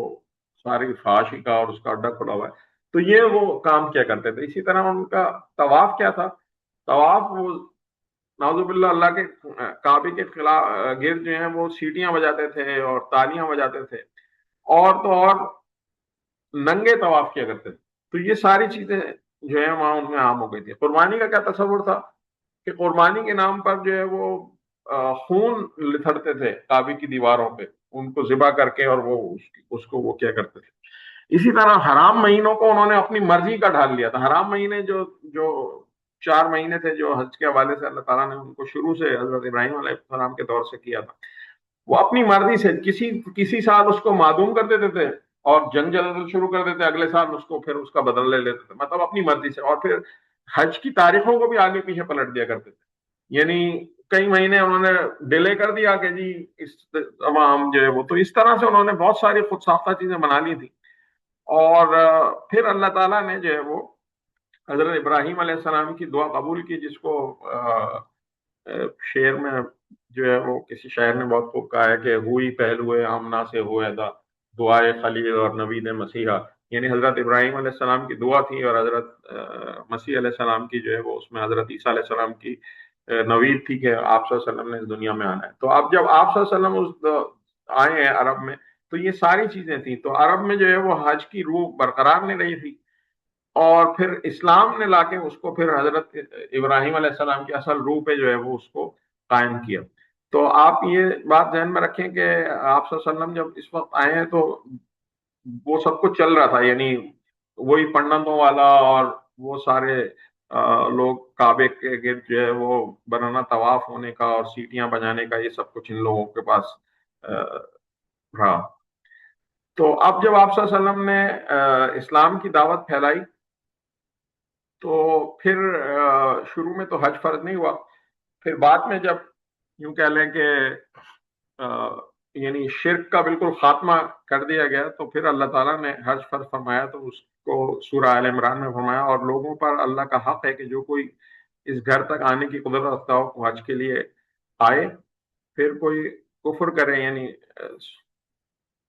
ساری فحاشی کا اور اس کا اڈا کھلا ہوا ہے. تو یہ وہ کام کیا کرتے تھے. اسی طرح ان کا طواف کیا تھا. طواف وہ نعوذ باللہ اللہ کے کعبے کے خلاف گرد جو ہیں وہ سیٹیاں بجاتے تھے اور تالیاں بجاتے تھے، اور تو اور ننگے طواف کیا کرتے تھے. تو یہ ساری چیزیں جو ہے وہاں ان میں عام ہو گئی تھی. قربانی کا کیا تصور تھا کہ قربانی کے نام پر جو ہے وہ خون لتھڑتے تھے کعبے کی دیواروں پہ، ان کو ذبح کر کے، اور وہ اس کو وہ کیا کرتے تھے. اسی طرح حرام مہینوں کو انہوں نے اپنی مرضی کا ڈھال لیا تھا. حرام مہینے جو جو 4 مہینے تھے جو حج کے حوالے سے اللہ تعالیٰ نے ان کو شروع سے حضرت ابراہیم علیہ السلام کے دور سے کیا تھا، وہ اپنی مرضی سے کسی سال اس کو معدوم کر دیتے تھے اور جنگ جدل شروع کر دیتے، اگلے سال اس کو پھر اس کا بدل لے لیتے تھے، مطلب اپنی مرضی سے. اور پھر حج کی تاریخوں کو بھی آگے پیچھے پلٹ دیا کرتے تھے. یعنی کئی مہینے انہوں نے ڈیلے کر دیا کہ جی اس تمام جو ہے وہ. تو اس طرح سے انہوں نے بہت ساری خود ساختہ چیزیں بنا لی تھی. اور پھر اللہ تعالیٰ نے جو ہے وہ حضرت ابراہیم علیہ السلام کی دعا قبول کی، جس کو شعر میں جو ہے وہ کسی شاعر نے بہت خوب کہا ہے کہ ہوئی پہلوئے آمنا سے ہوئے دا دعائے خلیل اور نوید مسیحا. یعنی حضرت ابراہیم علیہ السلام کی دعا تھی، اور حضرت مسیح علیہ السلام کی جو ہے وہ اس میں حضرت عیسیٰ علیہ السلام کی نوید تھی کہ آپ صلی اللہ علیہ وسلم نے اس دنیا میں آنا ہے. تو اب جب آپ صلی اللہ علیہ وسلم آئے ہیں عرب میں، تو یہ ساری چیزیں تھیں. تو عرب میں جو ہے وہ حج کی روح برقرار نہیں رہی تھی، اور پھر اسلام نے لا کے اس کو پھر حضرت ابراہیم علیہ السلام کی اصل روح پہ جو ہے وہ اس کو قائم کیا. تو آپ یہ بات ذہن میں رکھیں کہ آپ صلی اللہ علیہ وسلم جب اس وقت آئے ہیں تو وہ سب کچھ چل رہا تھا، یعنی وہی پنڈتوں والا اور وہ سارے لوگ کعبے کے گرد جو ہے وہ بنانا، طواف ہونے کا اور سیٹیاں بجانے کا، یہ سب کچھ ان لوگوں کے پاس رہا. تو اب جب آپ صلی اللہ علیہ وسلم نے اسلام کی دعوت پھیلائی، تو پھر شروع میں تو حج فرض نہیں ہوا. پھر بعد میں جب یوں کہہ لیں کہ یعنی شرک کا بالکل خاتمہ کر دیا گیا، تو پھر اللہ تعالیٰ نے حج فرض فرمایا. تو اس کو سورہ آل عمران میں فرمایا، اور لوگوں پر اللہ کا حق ہے کہ جو کوئی اس گھر تک آنے کی قدرت رکھتا ہو وہ حج کے لیے آئے. پھر کوئی کفر کرے، یعنی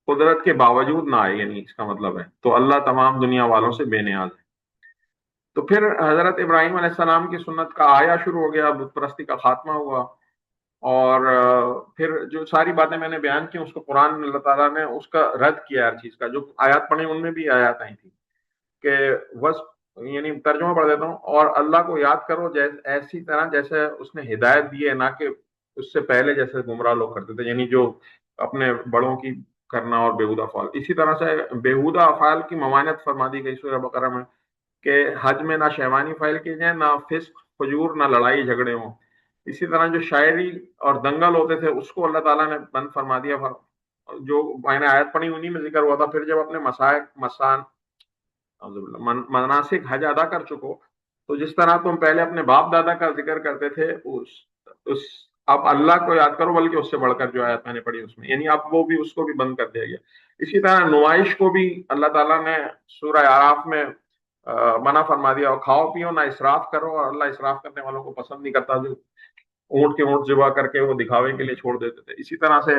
قدرت کے باوجود نہ آئے، یعنی اس کا مطلب ہے تو اللہ تمام دنیا والوں سے بے نیاز ہے. تو پھر حضرت ابراہیم علیہ السلام کی سنت کا آیا شروع ہو گیا، بت پرستی کا خاتمہ ہوا. اور پھر جو ساری باتیں میں نے بیان کی اس کو قرآن میں اللہ تعالیٰ نے اس کا رد کیا. ہر چیز کا جو آیات پڑھی ان میں بھی آیات آئی تھی کہ بس، یعنی ترجمہ پڑھ دیتا ہوں، اور اللہ کو یاد کرو ایسی طرح جیسے اس نے ہدایت دی ہے، نہ کہ اس سے پہلے جیسے گمراہ لوگ کرتے تھے، یعنی جو اپنے بڑوں کی کرنا اور بےہودہ افعال. اسی طرح سے بےہودہ افعال کی ممانعت فرما دی گئی سورہ بقرہ میں کہ حج میں نہ شیوانی فائل کی جائیں، نہ فسق فجور، نہ لڑائی جھگڑے ہوں. اسی طرح جو شاعری اور دنگل ہوتے تھے اس کو اللہ تعالیٰ نے بند فرما دیا. جو میں نے آیت پڑھی انہی میں ذکر ہوا تھا. پھر جب اپنے مناسک حج ادا کر چکو، تو جس طرح تم پہلے اپنے باپ دادا کا ذکر کرتے تھے، اس اب اللہ کو یاد کرو، بلکہ اس سے بڑھ کر جو آیت میں نے پڑھی اس میں، یعنی اب وہ بھی اس کو بھی بند کر دیا گیا. اسی طرح نمائش کو بھی اللہ تعالیٰ نے سورہ اعراف میں منع فرما دیا، اور کھاؤ پیو نہ اسراف کرو، اور اللہ اسراف کرنے والوں کو پسند نہیں کرتا جو اونٹ کے اونٹ ذبح کر کے وہ دکھاوے کے لیے چھوڑ دیتے تھے. اسی طرح سے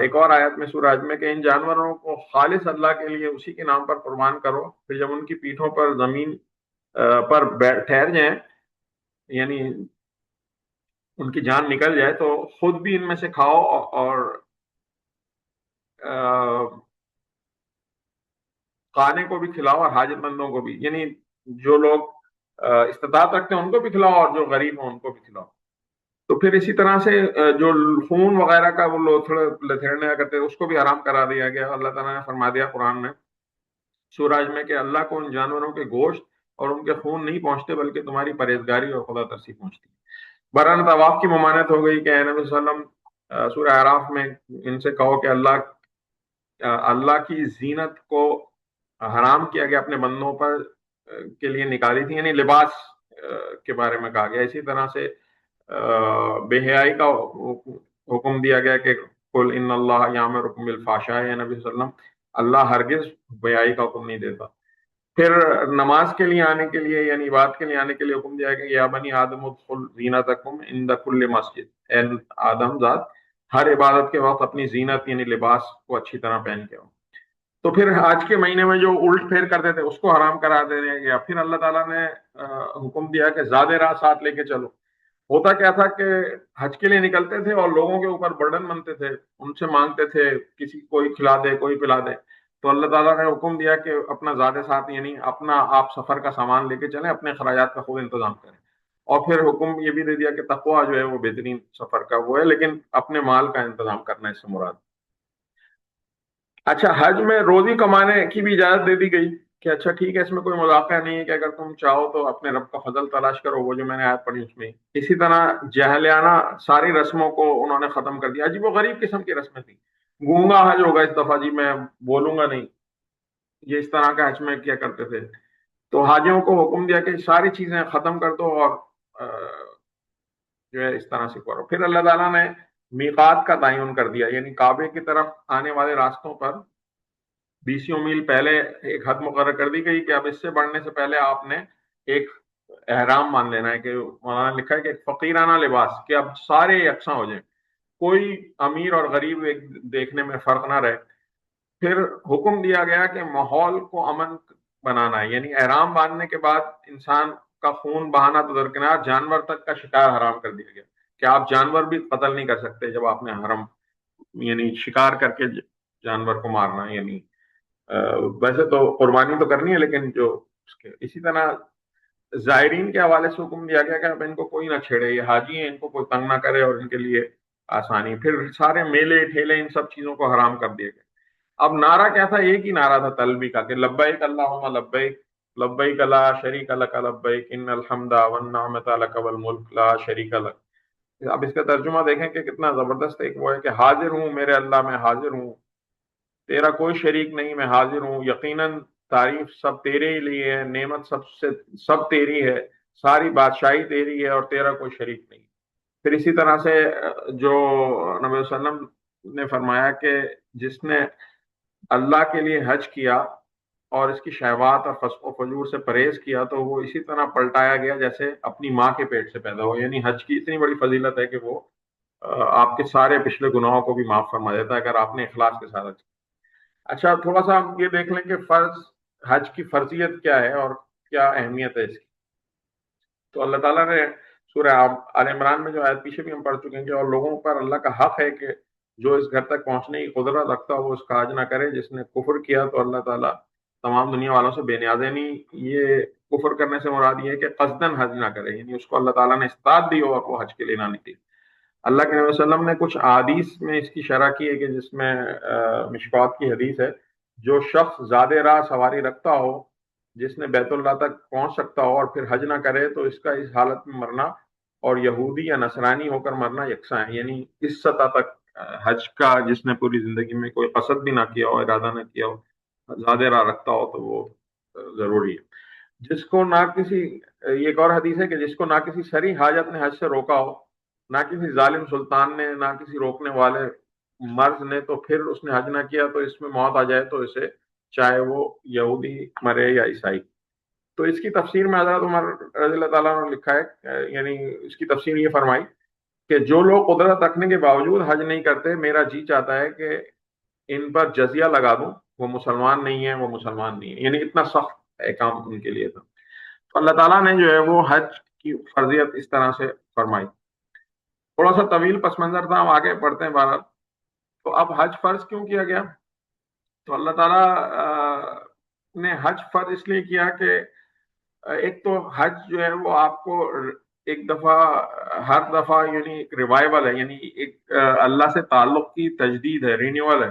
ایک اور آیت میں سورہ حج میں کہ ان جانوروں کو خالص اللہ کے لیے اسی کے نام پر قربان کرو، پھر جب ان کی پیٹھوں پر زمین پر ٹھہر جائیں، یعنی ان کی جان نکل جائے، تو خود بھی ان میں سے کھاؤ اور کھانے کو بھی کھلاؤ اور حاجت مندوں کو بھی. یعنی جو لوگ استطاعت رکھتے ہیں ان کو بھی کھلاؤ، اور جو غریب ہیں ان کو بھی کھلاؤ۔ تو پھر اسی طرح سے جو خون وغیرہ کا وہ لتھڑنے کرتے اس کو بھی حرام کرا دیا گیا۔ اللہ تعالیٰ نے فرما دیا قرآن میں سورج میں کہ اللہ کو ان جانوروں کے گوشت اور ان کے خون نہیں پہنچتے، بلکہ تمہاری پرہیزگاری اور خدا ترسی پہنچتی ہے۔ برہن طواف کی ممانعت ہو گئی کہ اے نبی صلی اللہ علیہ وسلم سورہ اعراف میں ان سے کہو کہ اللہ کی زینت کو حرام کیا گیا اپنے بندوں پر کے لیے نکالی تھی، یعنی لباس کے بارے میں کہا گیا۔ اسی طرح سے بے حیائی کا حکم دیا گیا کہ قل ان اللہ یامرکم بالفحشاء، یا نبی صلی اللہ علیہ وسلم اللہ ہرگز بے حیائی کا حکم نہیں دیتا۔ پھر نماز کے لیے آنے کے لیے یعنی عبادت کے لیے آنے کے لیے حکم دیا کہ یا بنی آدم ادخل زینتکم عند کل مسجد، اے آدم ذات ہر عبادت کے وقت اپنی زینت یعنی لباس کو اچھی طرح پہن کے آؤ۔ تو پھر حج کے مہینے میں جو الٹ پھیر کرتے تھے اس کو حرام کرا دیا گیا۔ پھر اللہ تعالیٰ نے حکم دیا کہ زیادہ راہ ساتھ لے کے چلو۔ ہوتا کیا تھا کہ حج کے لیے نکلتے تھے اور لوگوں کے اوپر برڈن بنتے تھے، ان سے مانگتے تھے کسی کوئی کھلا دے کوئی پلا دے۔ تو اللہ تعالیٰ نے حکم دیا کہ اپنا زیادہ ساتھ یعنی اپنا آپ سفر کا سامان لے کے چلیں، اپنے خراجات کا خود انتظام کریں۔ اور پھر حکم یہ بھی دے دیا کہ تقویٰ جو ہے وہ بہترین سفر کا وہ ہے، لیکن اپنے مال کا انتظام کرنا اس سے مراد۔ اچھا، حج میں روزی کمانے کی بھی اجازت دے دی گئی کہ اچھا ٹھیک ہے، اس میں کوئی مذاقہ نہیں ہے کہ اگر تم چاہو تو اپنے رب کا فضل تلاش کرو، وہ جو میں نے آیت پڑھی اس میں۔ اسی طرح جہلیانہ ساری رسموں کو انہوں نے ختم کر دیا۔ عجیب و غریب قسم کی رسمیں تھیں۔ گونگا حج ہوگا اس دفعہ، جی میں بولوں گا نہیں، یہ اس طرح کا حج میں کیا کرتے تھے۔ تو حاجیوں کو حکم دیا کہ ساری چیزیں ختم کر دو اور جو ہے اس طرح سے کرو۔ پھر اللہ تعالیٰ نے میقات کا تعین کر دیا، یعنی کعبے کی طرف آنے والے راستوں پر 20 میل پہلے ایک حد مقرر کر دی گئی کہ اب اس سے بڑھنے سے پہلے آپ نے ایک احرام مان لینا ہے، کہ مولانا نے لکھا ہے کہ ایک فقیرانہ لباس، کہ اب سارے یکساں ہو جائیں، کوئی امیر اور غریب ایک دیکھنے میں فرق نہ رہے۔ پھر حکم دیا گیا کہ ماحول کو امن بنانا ہے، یعنی احرام باندھنے کے بعد انسان کا خون بہانا تو درکنار، جانور تک کا شکار حرام کر دیا گیا کہ آپ جانور بھی قتل نہیں کر سکتے جب آپ نے حرم یعنی شکار کر کے جانور کو مارنا ہے، یعنی ویسے تو قربانی تو کرنی ہے لیکن جو اس کے۔ اسی طرح زائرین کے حوالے سے حکم دیا گیا کہ اب ان کو کوئی نہ چھیڑے، یہ حاجی ہیں، ان کو کوئی تنگ نہ کرے اور ان کے لیے آسانی۔ پھر سارے میلے ٹھیلے ان سب چیزوں کو حرام کر دیے گئے۔ اب نعرہ کیا تھا؟ ایک ہی نعرہ تھا تلبی کا کہ لبیک اللہم لبیک لبیک لا شریک لک لبیک ان الحمد والنعمت لک والملک لا شریک لک۔ اب اس کا ترجمہ دیکھیں کہ کتنا زبردست ہے، وہ ہے کہ حاضر ہوں میرے اللہ، میں حاضر ہوں، تیرا کوئی شریک نہیں، میں حاضر ہوں، یقیناً تعریف سب تیرے ہی لیے ہے، نعمت سب تیری ہے، ساری بادشاہی تیری ہے اور تیرا کوئی شریک نہیں۔ پھر اسی طرح سے جو نبی صلی اللہ علیہ وسلم نے فرمایا کہ جس نے اللہ کے لیے حج کیا اور اس کی شہوات اور فسق و فجور سے پرہیز کیا تو وہ اسی طرح پلٹایا گیا جیسے اپنی ماں کے پیٹ سے پیدا ہو، یعنی حج کی اتنی بڑی فضیلت ہے کہ وہ آپ کے سارے پچھلے گناہوں کو بھی معاف فرما دیتا ہے اگر آپ نے اخلاص کے ساتھ حج کیا۔ اچھا، تھوڑا سا ہم یہ دیکھ لیں کہ حج کی فرضیت کیا ہے اور کیا اہمیت ہے اس کی۔ تو اللہ تعالیٰ نے سورہ آل عمران میں جو آیت پیچھے بھی ہم پڑھ چکے ہیں کہ اور لوگوں پر اللہ کا حق ہے کہ جو اس گھر تک پہنچنے کی قدرت رکھتا ہو وہ اس کا حج نہ کرے، جس نے کفر کیا تو اللہ تعالیٰ تمام دنیا والوں سے بے نیاز ہے۔ نہیں، یہ کفر کرنے سے مراد یہ ہے کہ قصدن حج نہ کرے، یعنی اس کو اللہ تعالیٰ نے استطاعت دی ہو اور وہ حج کے لیے نہ نکلے۔ اللہ کے نبی صلی اللہ علیہ وسلم نے کچھ احادیث میں اس کی شرح کی ہے کہ جس میں مشکوات کی حدیث ہے، جو شخص زیادہ راہ سواری رکھتا ہو، جس نے بیت اللہ تک پہنچ سکتا ہو اور پھر حج نہ کرے تو اس کا اس حالت میں مرنا اور یہودی یا نصرانی ہو کر مرنا یکساں ہے، یعنی اس سطح تک حج کا جس نے پوری زندگی میں کوئی قصد بھی نہ کیا ہو، ارادہ نہ کیا ہو، زیادہ راہ رکھتا ہو تو وہ ضروری ہے۔ جس کو نہ کسی یہ ایک اور حدیث ہے کہ جس کو نہ کسی شرعی حاجت نے حج سے روکا ہو، نہ کسی ظالم سلطان نے، نہ کسی روکنے والے مرض نے، تو پھر اس نے حج نہ کیا تو اس میں موت آ جائے تو اسے چاہے وہ یہودی مرے یا عیسائی۔ تو اس کی تفسیر میں حضرت عمر رضی اللہ تعالیٰ نے لکھا ہے، یعنی اس کی تفسیر یہ فرمائی کہ جو لوگ قدرت رکھنے کے باوجود حج نہیں کرتے، میرا جی چاہتا ہے کہ ان پر جزیہ لگا دوں، وہ مسلمان نہیں ہیں، وہ مسلمان نہیں ہیں، یعنی اتنا سخت احکام ان کے لیے تھا۔ تو اللہ تعالیٰ نے جو ہے وہ حج کی فرضیت اس طرح سے فرمائی۔ تھوڑا سا طویل پس منظر تھا، ہم آگے پڑھتے ہیں بہرحال۔ تو اب حج فرض کیوں کیا گیا؟ تو اللہ تعالیٰ نے حج فرض اس لیے کیا کہ ایک تو حج جو ہے وہ آپ کو ایک دفعہ، ہر دفعہ یعنی ایک ریوائول ہے، یعنی ایک اللہ سے تعلق کی تجدید ہے، رینیول ہے.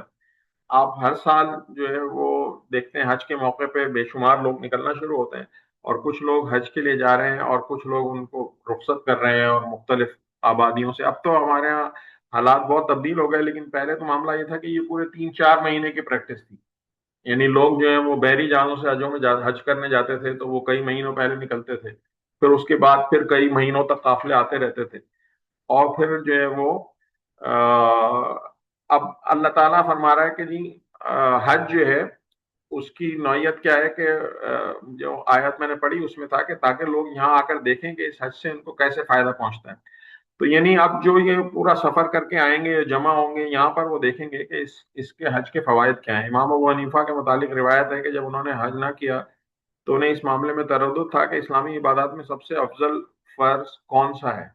آپ ہر سال جو ہے وہ دیکھتے ہیں حج کے موقع پہ بے شمار لوگ نکلنا شروع ہوتے ہیں، اور کچھ لوگ حج کے لیے جا رہے ہیں اور کچھ لوگ ان کو رخصت کر رہے ہیں اور مختلف آبادیوں سے. اب تو ہمارے یہاں حالات بہت تبدیل ہو گئے، لیکن پہلے تو معاملہ یہ تھا کہ یہ پورے 3-4 مہینے کی پریکٹس تھی. یعنی لوگ جو ہیں وہ بحری جہازوں سے حجوں میں حج کرنے جاتے تھے تو وہ کئی مہینوں پہلے نکلتے تھے، پھر اس کے بعد پھر کئی مہینوں تک قافلے آتے رہتے تھے، اور پھر جو ہے وہ اب اللہ تعالیٰ فرما رہا ہے کہ جی حج جو ہے اس کی نوعیت کیا ہے کہ جو آیت میں نے پڑھی اس میں تھا کہ تاکہ لوگ یہاں آ کر دیکھیں کہ اس حج سے ان کو کیسے فائدہ پہنچتا ہے. تو یعنی اب جو یہ پورا سفر کر کے آئیں گے، جمع ہوں گے یہاں پر، وہ دیکھیں گے کہ اس کے حج کے فوائد کیا ہیں. امام ابو حنیفہ کے متعلق روایت ہے کہ جب انہوں نے حج نہ کیا تو انہیں اس معاملے میں تردد تھا کہ اسلامی عبادات میں سب سے افضل فرض کون سا ہے،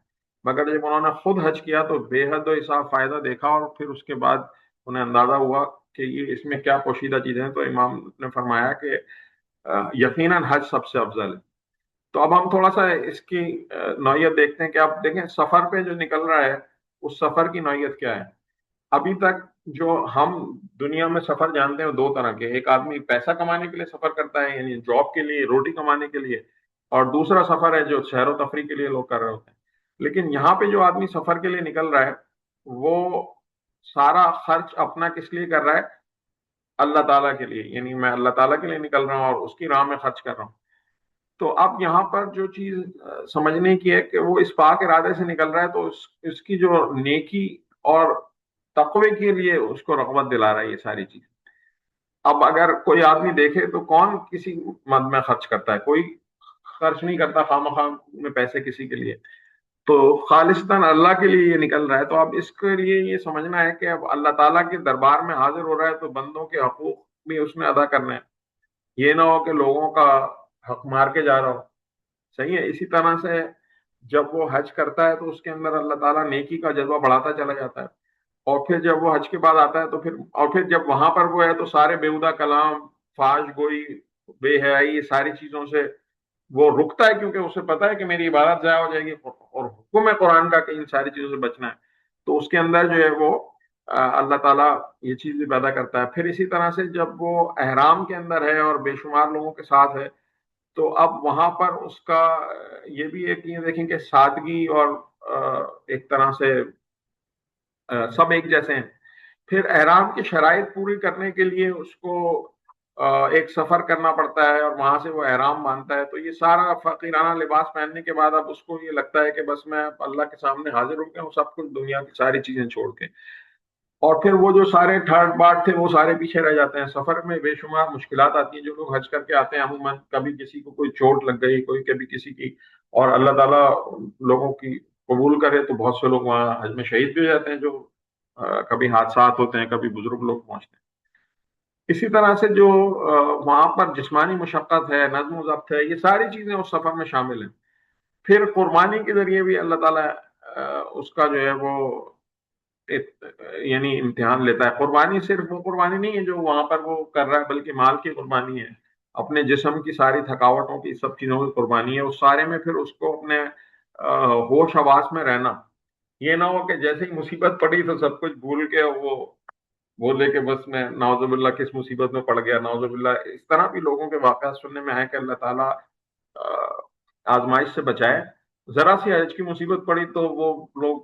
مگر جب انہوں نے خود حج کیا تو بے حد و حساب فائدہ دیکھا، اور پھر اس کے بعد انہیں اندازہ ہوا کہ یہ اس میں کیا پوشیدہ چیزیں ہیں. تو امام نے فرمایا کہ یقیناً حج سب سے افضل ہے. تو اب ہم تھوڑا سا اس کی نوعیت دیکھتے ہیں کہ آپ دیکھیں سفر پہ جو نکل رہا ہے اس سفر کی نوعیت کیا ہے. ابھی تک جو ہم دنیا میں سفر جانتے ہیں دو طرح کے، ایک آدمی پیسہ کمانے کے لیے سفر کرتا ہے یعنی جاب کے لیے، روٹی کمانے کے لیے، اور دوسرا سفر ہے جو سیر و تفریح کے لیے لوگ کر رہے ہوتے ہیں. لیکن یہاں پہ جو آدمی سفر کے لیے نکل رہا ہے وہ سارا خرچ اپنا کس لیے کر رہا ہے؟ اللہ تعالیٰ کے لیے. یعنی میں اللہ تعالیٰ کے لیے نکل رہا ہوں اور اس کی راہ میں خرچ کر رہا ہوں. تو اب یہاں پر جو چیز سمجھنے کی ہے کہ وہ اس پاک ارادے سے نکل رہا ہے تو اس کی جو نیکی اور تقوی کے لیے اس کو رغبت دلا رہا ہے یہ ساری چیز. اب اگر کوئی آدمی دیکھے تو کون کسی مد میں خرچ کرتا ہے؟ کوئی خرچ نہیں کرتا خواہ مخواہ میں پیسے کسی کے لیے. تو خالصتاً اللہ کے لیے یہ نکل رہا ہے. تو اب اس کے لیے یہ سمجھنا ہے کہ اب اللہ تعالیٰ کے دربار میں حاضر ہو رہا ہے تو بندوں کے حقوق بھی اس نے ادا کرنے ہیں. یہ نہ ہو کہ لوگوں کا حق مار کے جا رہا ہو. صحیح ہے. اسی طرح سے جب وہ حج کرتا ہے تو اس کے اندر اللہ تعالیٰ نیکی کا جذبہ بڑھاتا چلا جاتا ہے، اور پھر جب وہ حج کے بعد آتا ہے تو پھر جب وہاں پر وہ ہے تو سارے بیہودہ کلام، فاش گوئی، بے حیائی، یہ ساری چیزوں سے وہ رکتا ہے، کیونکہ اسے پتا ہے کہ میری عبادت ضائع ہو جائے گی، اور حکم ہے قرآن کا کہ ان ساری چیزوں سے بچنا ہے. تو اس کے اندر جو ہے وہ اللہ تعالیٰ یہ چیز بھی پیدا کرتا ہے. پھر اسی طرح سے جب وہ احرام کے اندر ہے اور بے شمار لوگوں کے ساتھ ہے تو اب وہاں پر اس کا یہ بھی ایک یہ دیکھیں کہ سادگی اور ایک طرح سے سب ایک جیسے ہیں. پھر احرام کی شرائط پوری کرنے کے لیے اس کو ایک سفر کرنا پڑتا ہے اور وہاں سے وہ احرام باندھتا ہے. تو یہ سارا فقیرانہ لباس پہننے کے بعد اب اس کو یہ لگتا ہے کہ بس میں اللہ کے سامنے حاضر ہو گیا ہوں سب کچھ دنیا کی ساری چیزیں چھوڑ کے. اور پھر وہ جو سارے ٹھاٹ باٹ تھے وہ سارے پیچھے رہ جاتے ہیں. سفر میں بے شمار مشکلات آتی ہیں. جو لوگ حج کر کے آتے ہیں عموماً کبھی کسی کو کوئی چوٹ لگ گئی، کوئی کبھی کسی کی، اور اللہ تعالیٰ لوگوں کی قبول کرے تو بہت سے لوگ وہاں حج میں شہید بھی ہو جاتے ہیں، جو کبھی حادثات ہوتے ہیں، کبھی بزرگ لوگ پہنچتے ہیں. اسی طرح سے جو وہاں پر جسمانی مشقت ہے، نظم و ضبط ہے، یہ ساری چیزیں اس سفر میں شامل ہیں. پھر قربانی کے ذریعے بھی اللہ تعالیٰ اس کا جو ہے وہ یعنی امتحان لیتا ہے. قربانی صرف وہ قربانی نہیں ہے جو وہاں پر وہ کر رہا ہے، بلکہ مال کی قربانی ہے، اپنے جسم کی ساری تھکاوٹوں کی سب چیزوں کی قربانی ہے. اس سارے میں پھر اس کو اپنے ہوش حواس میں رہنا. یہ نہ ہو کہ جیسے ہی مصیبت پڑی تو سب کچھ بھول کے وہ بولے کہ بس میں نعوذ باللہ کس مصیبت میں پڑ گیا، نعوذ باللہ. اس طرح بھی لوگوں کے واقعات سننے میں ہے کہ اللہ تعالیٰ آزمائش سے بچائے. ذرا سی حج کی مصیبت پڑی تو وہ لوگ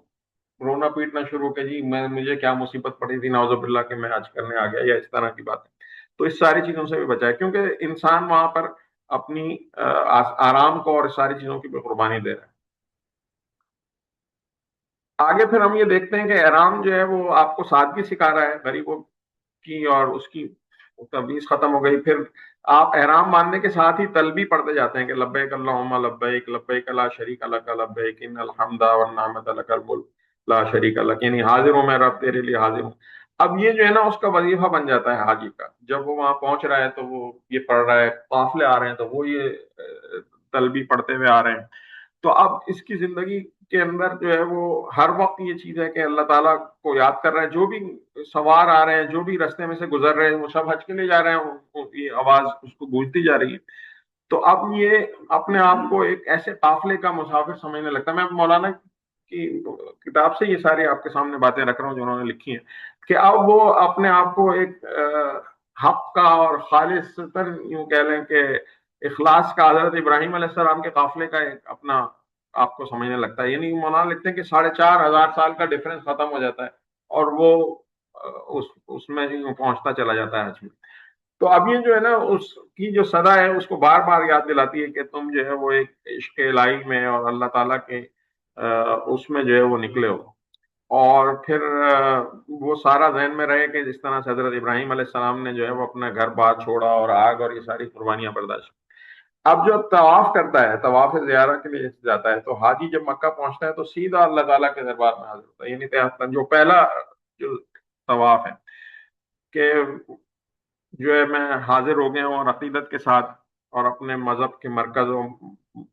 رونا پیٹنا شروع کہ جی مجھے کیا مصیبت پڑی تھی نعوذ باللہ کہ میں حج کرنے آ گیا، یا اس طرح کی بات ہے. تو اس ساری چیزوں سے بھی بچائے، کیونکہ انسان وہاں پر اپنی آرام کو اور اس ساری چیزوں کی بھی قربانی دے رہا ہے. آگے پھر ہم یہ دیکھتے ہیں کہ احرام جو ہے وہ آپ کو سادگی سکھا رہا ہے غریبوں کی، اور اس کی تبلیغ ختم ہو گئی. پھر آپ احرام باندھنے کے ساتھ ہی تلبی پڑھتے جاتے ہیں کہ لبیک اللہم لبیک لبیک لا شریک لک لبیک ان الحمد والنعمت لک الملک لا شریک لک. یعنی حاضر ہوں میں رب تیرے لیے حاضر ہوں. اب یہ جو ہے نا اس کا وظیفہ بن جاتا ہے حاجی کا. جب وہ وہاں پہنچ رہا ہے تو وہ یہ پڑھ رہا ہے، قافلے آ رہے ہیں تو وہ یہ تلبی پڑھتے ہوئے آ رہے ہیں. تو اب اس کی زندگی کے اندر جو ہے وہ ہر وقت یہ چیز ہے کہ اللہ تعالیٰ کو یاد کر رہے ہیں. جو بھی سوار آ رہے ہیں، جو بھی رستے میں سے گزر رہے ہیں، وہ سب حج کے لیے جا رہے ہیں، یہ آواز اس کو گونجتی جا رہی ہے. تو اب یہ اپنے آپ کو ایک ایسے قافلے کا مسافر سمجھنے لگتا ہے. میں مولانا کی کتاب سے یہ ساری آپ کے سامنے باتیں رکھ رہا ہوں جو انہوں نے لکھی ہیں کہ اب وہ اپنے آپ کو ایک حق کا اور خالص تر یوں کہہ لیں کہ اخلاص کا حضرت ابراہیم علیہ السلام کے قافلے کا ایک اپنا آپ کو سمجھنے لگتا ہے. یعنی مولانا لکھتے ہیں کہ 4,500 سال کا ڈفرنس ختم ہو جاتا ہے اور وہ اس میں یوں پہنچتا چلا جاتا ہے حج میں. تو اب یہ جو ہے نا اس کی جو صدا ہے اس کو بار بار یاد دلاتی ہے کہ تم جو ہے وہ ایک عشق الہی میں اور اللہ تعالیٰ کے اس میں جو ہے وہ نکلے ہو. اور پھر وہ سارا ذہن میں رہے کہ جس طرح سے حضرت ابراہیم علیہ السلام نے جو ہے وہ اپنا گھر بار چھوڑا اور آگ اور یہ ساری قربانیاں برداشت. اب جو طواف کرتا ہے طواف زیارہ کے لیے جاتا ہے تو حاجی جب مکہ پہنچتا ہے تو سیدھا اللہ تعالیٰ کے دربار میں حاضر ہوتا ہے. یعنی جو پہلا جو طواف ہے کہ جو ہے میں حاضر ہو گیا ہوں اور عقیدت کے ساتھ اور اپنے مذہب کے مرکز و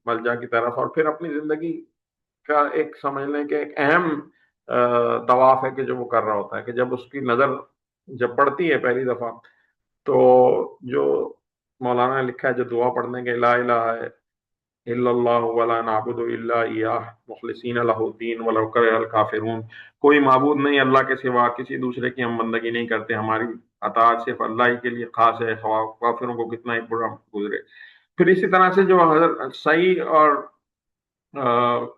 ملجا کی طرف, اور پھر اپنی زندگی کا ایک سمجھ لیں کہ ایک اہم طواف ہے کہ جو وہ کر رہا ہوتا ہے کہ جب اس کی نظر جب پڑتی ہے پہلی دفعہ تو جو مولانا نے لکھا ہے جو دعا پڑھنے کے لا الہ الا اللہ ولا نعبد الا ایاہ مخلصین لہ الدین ولو کرہ الکافرون, کوئی معبود نہیں اللہ کے سوا, کسی دوسرے کی ہم بندگی نہیں کرتے, ہماری اطاعت صرف اللہ ہی کے لیے خاص ہے خواہ کافروں کو کتنا ہی برا گزرے. پھر اسی طرح سے جو حضرت صحیح اور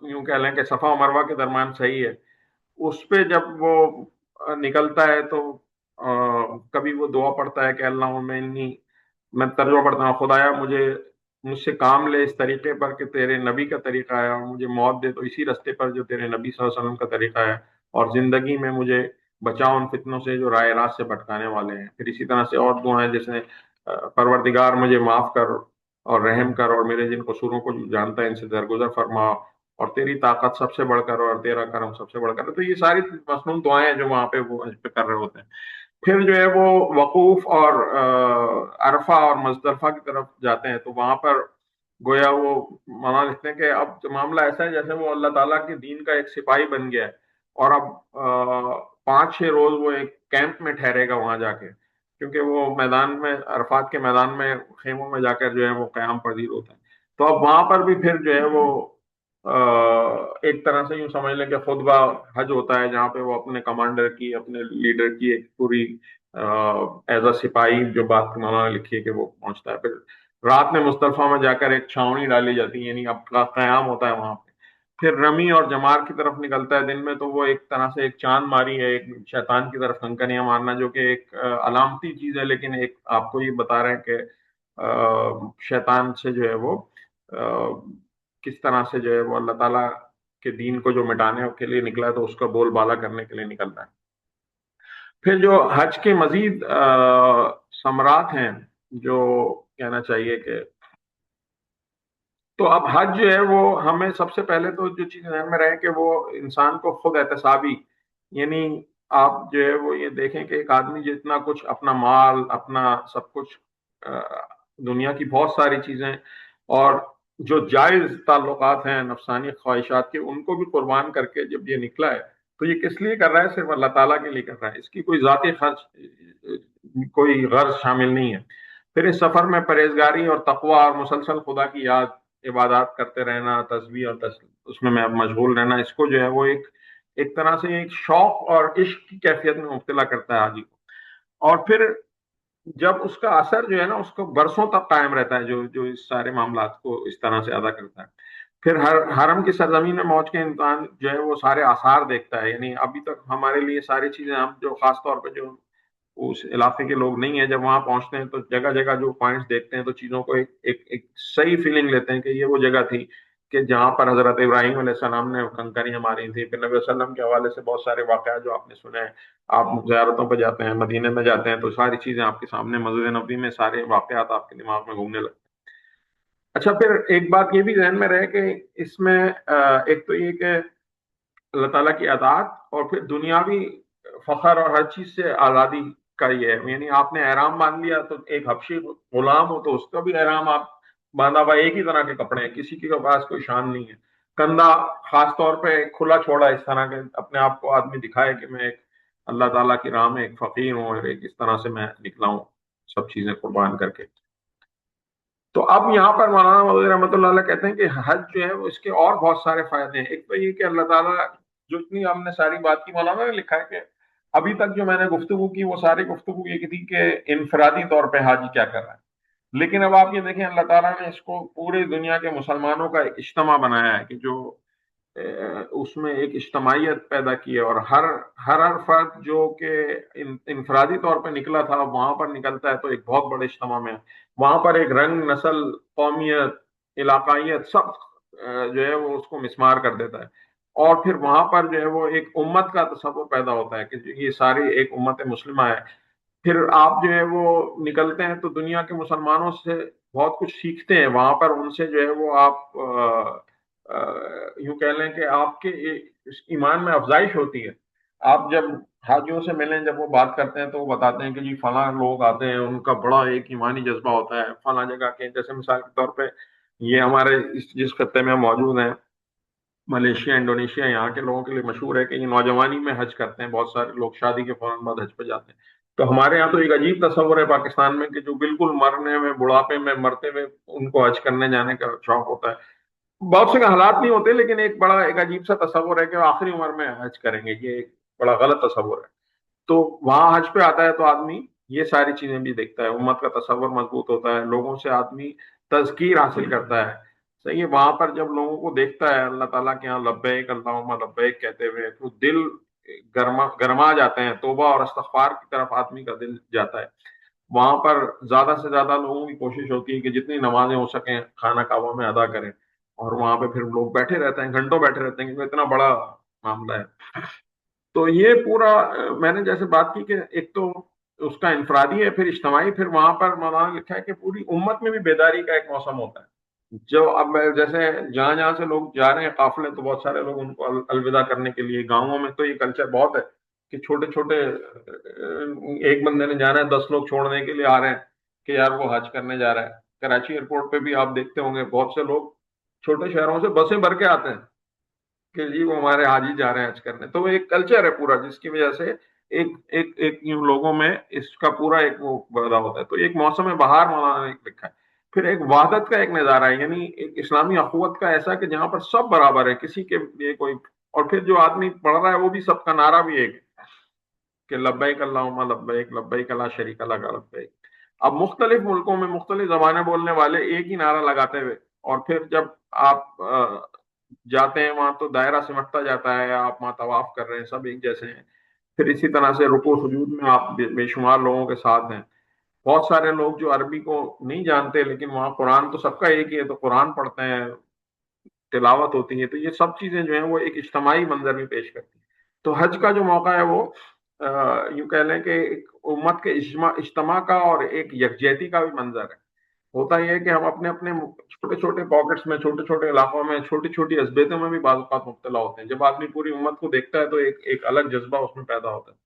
یوں کہہ لیں کہ صفا و مروہ کے درمیان صحیح ہے اس پہ جب وہ نکلتا ہے تو کبھی وہ دعا پڑھتا ہے کہ اللہ میں ترجمہ پڑھتا ہوں, خدایا مجھ سے کام لے اس طریقے پر کہ تیرے نبی کا طریقہ ہے, اور مجھے موت دے تو اسی رستے پر جو تیرے نبی صلی اللہ علیہ وسلم کا طریقہ ہے, اور زندگی میں مجھے بچاؤ ان فتنوں سے جو رائے راست سے بھٹکانے والے ہیں. پھر اسی طرح سے اور دعائیں جیسے پروردگار مجھے معاف کر اور رحم کر اور میرے جن قصوروں کو جانتا ہے ان سے درگزر فرما, اور تیری طاقت سب سے بڑھ کر اور تیرا کرم سب سے بڑھ کر. تو یہ ساری مصنون دعائیں جو وہاں پہ وہ حج پہ کر رہے ہوتے ہیں. پھر جو ہے وہ وقوف اور عرفہ اور مزدلفہ کی طرف جاتے ہیں تو وہاں پر گویا وہ مانا لکھتے ہیں کہ اب معاملہ ایسا ہے جیسے وہ اللہ تعالیٰ کے دین کا ایک سپاہی بن گیا ہے, اور اب 5-6 روز وہ ایک کیمپ میں ٹھہرے گا وہاں جا کے, کیونکہ وہ میدان میں عرفات کے میدان میں خیموں میں جا کر جو ہے وہ قیام پذیر ہوتا ہے. تو اب وہاں پر بھی پھر جو ہے وہ ایک طرح سے یوں سمجھ لیں کہ خطبہ حج ہوتا ہے جہاں پہ وہ اپنے کمانڈر کی اپنے لیڈر کی ایک پوری ایز اے سپاہی جو بات مولانا لکھی ہے کہ وہ پہنچتا ہے. پھر رات میں مصطلفہ میں جا کر ایک چھاونی ڈالی جاتی ہے, یعنی اب کا قیام ہوتا ہے وہاں پہ. پھر رمی اور جمار کی طرف نکلتا ہے دن میں تو وہ ایک طرح سے ایک چاند ماری ہے, ایک شیطان کی طرف کنکریاں مارنا جو کہ ایک علامتی چیز ہے, لیکن ایک آپ کو یہ بتا رہے ہیں کہ شیطان سے جو ہے وہ کس طرح سے جو ہے وہ اللہ تعالیٰ کے دین کو جو مٹانے کے لیے نکلا ہے تو اس کا بول بالا کرنے کے لیے نکل رہا ہے. پھر جو حج کے مزید ثمرات ہیں جو کہنا چاہیے کہ تو اب حج جو ہے وہ ہمیں سب سے پہلے تو جو چیز ذہن میں رہے کہ وہ انسان کو خود احتسابی, یعنی آپ جو ہے وہ یہ دیکھیں کہ ایک آدمی جتنا کچھ اپنا مال اپنا سب کچھ دنیا کی بہت ساری چیزیں اور جو جائز تعلقات ہیں نفسانی خواہشات کے ان کو بھی قربان کر کے جب یہ نکلا ہے تو یہ کس لیے کر رہا ہے؟ صرف اللہ تعالیٰ کے لیے کر رہا ہے, اس کی کوئی ذاتی خرچ کوئی غرض شامل نہیں ہے. پھر اس سفر میں پرہیزگاری اور تقوی اور مسلسل خدا کی یاد عبادات کرتے رہنا, تسبیح اور اس میں مشغول رہنا, اس کو جو ہے وہ ایک طرح سے ایک شوق اور عشق کی کیفیت میں مبتلا کرتا ہے حاجی کو. اور پھر جب اس کا اثر جو ہے نا اس کو برسوں تک قائم رہتا ہے جو اس سارے معاملات کو اس طرح سے ادا کرتا ہے. پھر حرم کی سرزمین میں موج کے انسان جو ہے وہ سارے آثار دیکھتا ہے, یعنی ابھی تک ہمارے لیے ساری چیزیں ہم جو خاص طور پہ جو اس علاقے کے لوگ نہیں ہیں جب وہاں پہنچتے ہیں تو جگہ جگہ جو پوائنٹس دیکھتے ہیں تو چیزوں کو ایک صحیح فیلنگ لیتے ہیں کہ یہ وہ جگہ تھی کہ جہاں پر حضرت ابراہیم علیہ السلام نے کنکریاں ماری تھی. پھر نبی صلی اللہ علیہ وسلم کے حوالے سے بہت سارے واقعات جو آپ نے سنے ہیں, آپ زیارتوں پہ جاتے ہیں مدینے میں جاتے ہیں تو ساری چیزیں آپ کے سامنے مسجد نبوی میں سارے واقعات آپ کے دماغ میں گھومنے لگتے ہیں. اچھا پھر ایک بات یہ بھی ذہن میں رہے کہ اس میں ایک تو یہ کہ اللہ تعالیٰ کی اطاعت اور پھر دنیاوی فخر اور ہر چیز سے آزادی کا یہ ہے, یعنی آپ نے احرام باندھ لیا تو ایک حبشی غلام ہو تو اس کا بھی احرام آپ باندھا ہوا, ایک ہی طرح کے کپڑے ہیں, کسی کے پاس کوئی شان نہیں ہے. کندھا خاص طور پہ کھلا چھوڑا اس طرح کے اپنے آپ کو آدمی دکھائے کہ میں ایک اللہ تعالیٰ کی راہ میں ایک فقیر ہوں اور ایک اس طرح سے میں نکلا ہوں سب چیزیں قربان کر کے. تو اب یہاں پر مولانا مودودی رحمۃ اللہ علیہ کہتے ہیں کہ حج جو ہے وہ اس کے اور بہت سارے فائدے ہیں. ایک تو یہ کہ اللہ تعالیٰ جو اتنی ہم نے ساری بات کی، مولانا نے لکھا ہے کہ ابھی تک جو میں نے گفتگو کی وہ ساری گفتگو یہ کی تھی کہ انفرادی طور پہ حاجی کیا کر رہا ہے. لیکن اب آپ یہ دیکھیں اللہ تعالیٰ نے اس کو پوری دنیا کے مسلمانوں کا ایک اجتماع بنایا ہے کہ جو اس میں ایک اجتماعیت پیدا کی ہے، اور ہر ہر ہر فرد جو کہ انفرادی طور پہ نکلا تھا وہاں پر نکلتا ہے تو ایک بہت بڑے اجتماع میں ہے. وہاں پر ایک رنگ، نسل، قومیت، علاقائیت سب جو ہے وہ اس کو مسمار کر دیتا ہے. اور پھر وہاں پر جو ہے وہ ایک امت کا تصور پیدا ہوتا ہے کہ یہ ساری ایک امت مسلمہ ہے. پھر آپ جو ہے وہ نکلتے ہیں تو دنیا کے مسلمانوں سے بہت کچھ سیکھتے ہیں. وہاں پر ان سے جو ہے وہ آپ یوں کہہ لیں کہ آپ کے ایمان میں افزائش ہوتی ہے. آپ جب حاجیوں سے ملیں، جب وہ بات کرتے ہیں تو وہ بتاتے ہیں کہ جی فلاں لوگ آتے ہیں، ان کا بڑا ایک ایمانی جذبہ ہوتا ہے فلاں جگہ کے. جیسے مثال کے طور پہ یہ ہمارے جس خطے میں موجود ہیں، ملیشیا، انڈونیشیا، یہاں کے لوگوں کے لیے مشہور ہے کہ یہ نوجوانی میں حج کرتے ہیں. بہت سارے لوگ شادی کے فوراً بعد حج پہ جاتے ہیں. تو ہمارے یہاں تو ایک عجیب تصور ہے پاکستان میں کہ جو بالکل مرنے میں، بڑھاپے میں، مرتے ہوئے ان کو حج کرنے جانے کا شوق ہوتا ہے. بہت سے حالات نہیں ہوتے، لیکن ایک بڑا ایک عجیب سا تصور ہے کہ وہ آخری عمر میں حج کریں گے. یہ ایک بڑا غلط تصور ہے. تو وہاں حج پہ آتا ہے تو آدمی یہ ساری چیزیں بھی دیکھتا ہے. امت کا تصور مضبوط ہوتا ہے، لوگوں سے آدمی تذکیر حاصل کرتا ہے. صحیح ہے. وہاں پر جب لوگوں کو دیکھتا ہے اللہ تعالیٰ کے یہاں لبیک اللہم لبیک کہتے ہوئے، تو دل گرما جاتے ہیں. توبہ اور استغفار کی طرف آدمی کا دل جاتا ہے. وہاں پر زیادہ سے زیادہ لوگوں کی کوشش ہوتی ہے کہ جتنی نمازیں ہو سکیں خانہ کعبہ میں ادا کریں. اور وہاں پہ پھر لوگ بیٹھے رہتے ہیں، گھنٹوں بیٹھے رہتے ہیں کیونکہ اتنا بڑا معاملہ ہے. تو یہ پورا میں نے جیسے بات کی کہ ایک تو اس کا انفرادی ہے، پھر اجتماعی، پھر وہاں پر مولانا نے لکھا ہے کہ پوری امت میں بھی بیداری کا ایک موسم ہوتا ہے. جو اب جیسے جہاں جہاں سے لوگ جا رہے ہیں قافلے، تو بہت سارے لوگ ان کو الوداع کرنے کے لیے، گاؤں میں تو یہ کلچر بہت ہے کہ چھوٹے چھوٹے ایک بندے نے جانا ہے 10 لوگ چھوڑنے کے لیے آ رہے ہیں کہ یار وہ حج کرنے جا رہا ہے. کراچی ایئرپورٹ پہ بھی آپ دیکھتے ہوں گے بہت سے لوگ چھوٹے شہروں سے بسیں بھر کے آتے ہیں کہ جی وہ ہمارے حاجی جا رہے ہیں حج کرنے. تو وہ ایک کلچر ہے پورا جس کی وجہ سے ایک ایک ایک یوں لوگوں میں اس کا پورا ایک وہ پیدا ہوتا ہے. تو ایک موسم بہار مولانا نے لکھا ہے. پھر ایک وحدت کا ایک نظارہ ہے، یعنی ایک اسلامی اخوت کا ایسا کہ جہاں پر سب برابر ہے، کسی کے لیے کوئی. اور پھر جو آدمی پڑھ رہا ہے وہ بھی سب کا نعرہ بھی ایک ہے کہ لبیک اللہم لبیک لبیک لا شریک لک لبیک. اب مختلف ملکوں میں مختلف زبانیں بولنے والے ایک ہی نعرہ لگاتے ہوئے، اور پھر جب آپ جاتے ہیں وہاں تو دائرہ سمٹتا جاتا ہے، آپ وہاں طواف کر رہے ہیں سب ایک جیسے ہیں. پھر اسی طرح سے رکوع سجود میں آپ بے شمار لوگوں کے ساتھ ہیں. بہت سارے لوگ جو عربی کو نہیں جانتے لیکن وہاں قرآن تو سب کا ایک ہی ہے تو قرآن پڑھتے ہیں، تلاوت ہوتی ہے. تو یہ سب چیزیں جو ہیں وہ ایک اجتماعی منظر میں پیش کرتی ہیں. تو حج کا جو موقع ہے وہ یوں کہہ لیں کہ ایک امت کے اجتماع کا اور ایک یکجہتی کا بھی منظر ہے. ہوتا یہ ہے کہ ہم اپنے اپنے چھوٹے چھوٹے پاکٹس میں، چھوٹے چھوٹے علاقوں میں، چھوٹی چھوٹی ازبیتوں میں بھی بعض اوقات مبتلا ہوتے ہیں. جب آدمی پوری امت کو دیکھتا ہے تو ایک الگ جذبہ اس میں پیدا ہوتا ہے،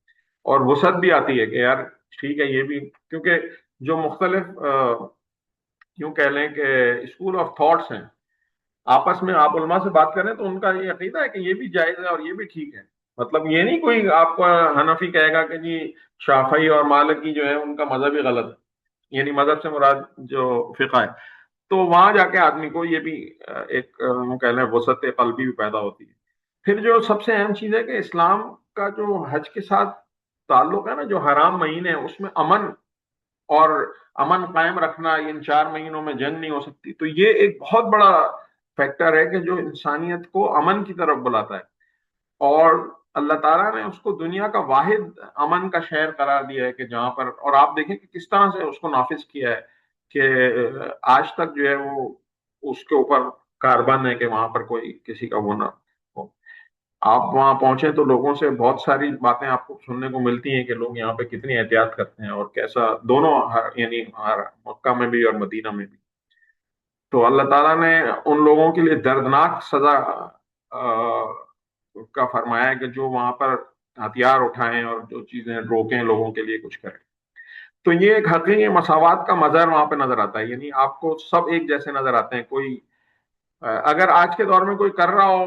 اور وسعت بھی آتی ہے کہ یار ٹھیک ہے یہ بھی. کیونکہ جو مختلف یوں کہہ لیں کہ اسکول آف تھاٹس ہیں، آپس میں آپ علماء سے بات کریں تو ان کا یہ عقیدہ ہے کہ یہ بھی جائز ہے اور یہ بھی ٹھیک ہے. مطلب یہ نہیں کوئی آپ کو حنفی کہے گا کہ جی شافعی اور مالکی جو ہے ان کا مذہب ہی غلط ہے، یعنی مذہب سے مراد جو فقہ ہے. تو وہاں جا کے آدمی کو یہ بھی ایک کہہ لیں وسعت قلبی بھی پیدا ہوتی ہے. پھر جو سب سے اہم چیز ہے کہ اسلام کا جو حج کے ساتھ تعلق ہے نا، جو حرام مہینے ہیں اس میں امن اور امن قائم رکھنا، ان 4 مہینوں میں جنگ نہیں ہو سکتی. تو یہ ایک بہت بڑا فیکٹر ہے کہ جو انسانیت کو امن کی طرف بلاتا ہے. اور اللہ تعالیٰ نے اس کو دنیا کا واحد امن کا شہر قرار دیا ہے کہ جہاں پر، اور آپ دیکھیں کہ کس طرح سے اس کو نافذ کیا ہے کہ آج تک جو ہے وہ اس کے اوپر کاربن ہے کہ وہاں پر کوئی کسی کا وہ نہ ہو. آپ وہاں پہنچے تو لوگوں سے بہت ساری باتیں آپ کو سننے کو ملتی ہیں کہ لوگ یہاں پہ کتنی احتیاط کرتے ہیں اور کیسا دونوں یعنی مکہ میں بھی اور مدینہ میں بھی. تو اللہ تعالیٰ نے ان لوگوں کے لیے دردناک سزا کا فرمایا ہے کہ جو وہاں پر ہتھیار اٹھائیں اور جو چیزیں روکیں لوگوں کے لیے کچھ کریں. تو یہ ایک حقیقی مساوات کا مظہر وہاں پہ نظر آتا ہے، یعنی آپ کو سب ایک جیسے نظر آتے ہیں. کوئی اگر آج کے دور میں کوئی کر رہا ہو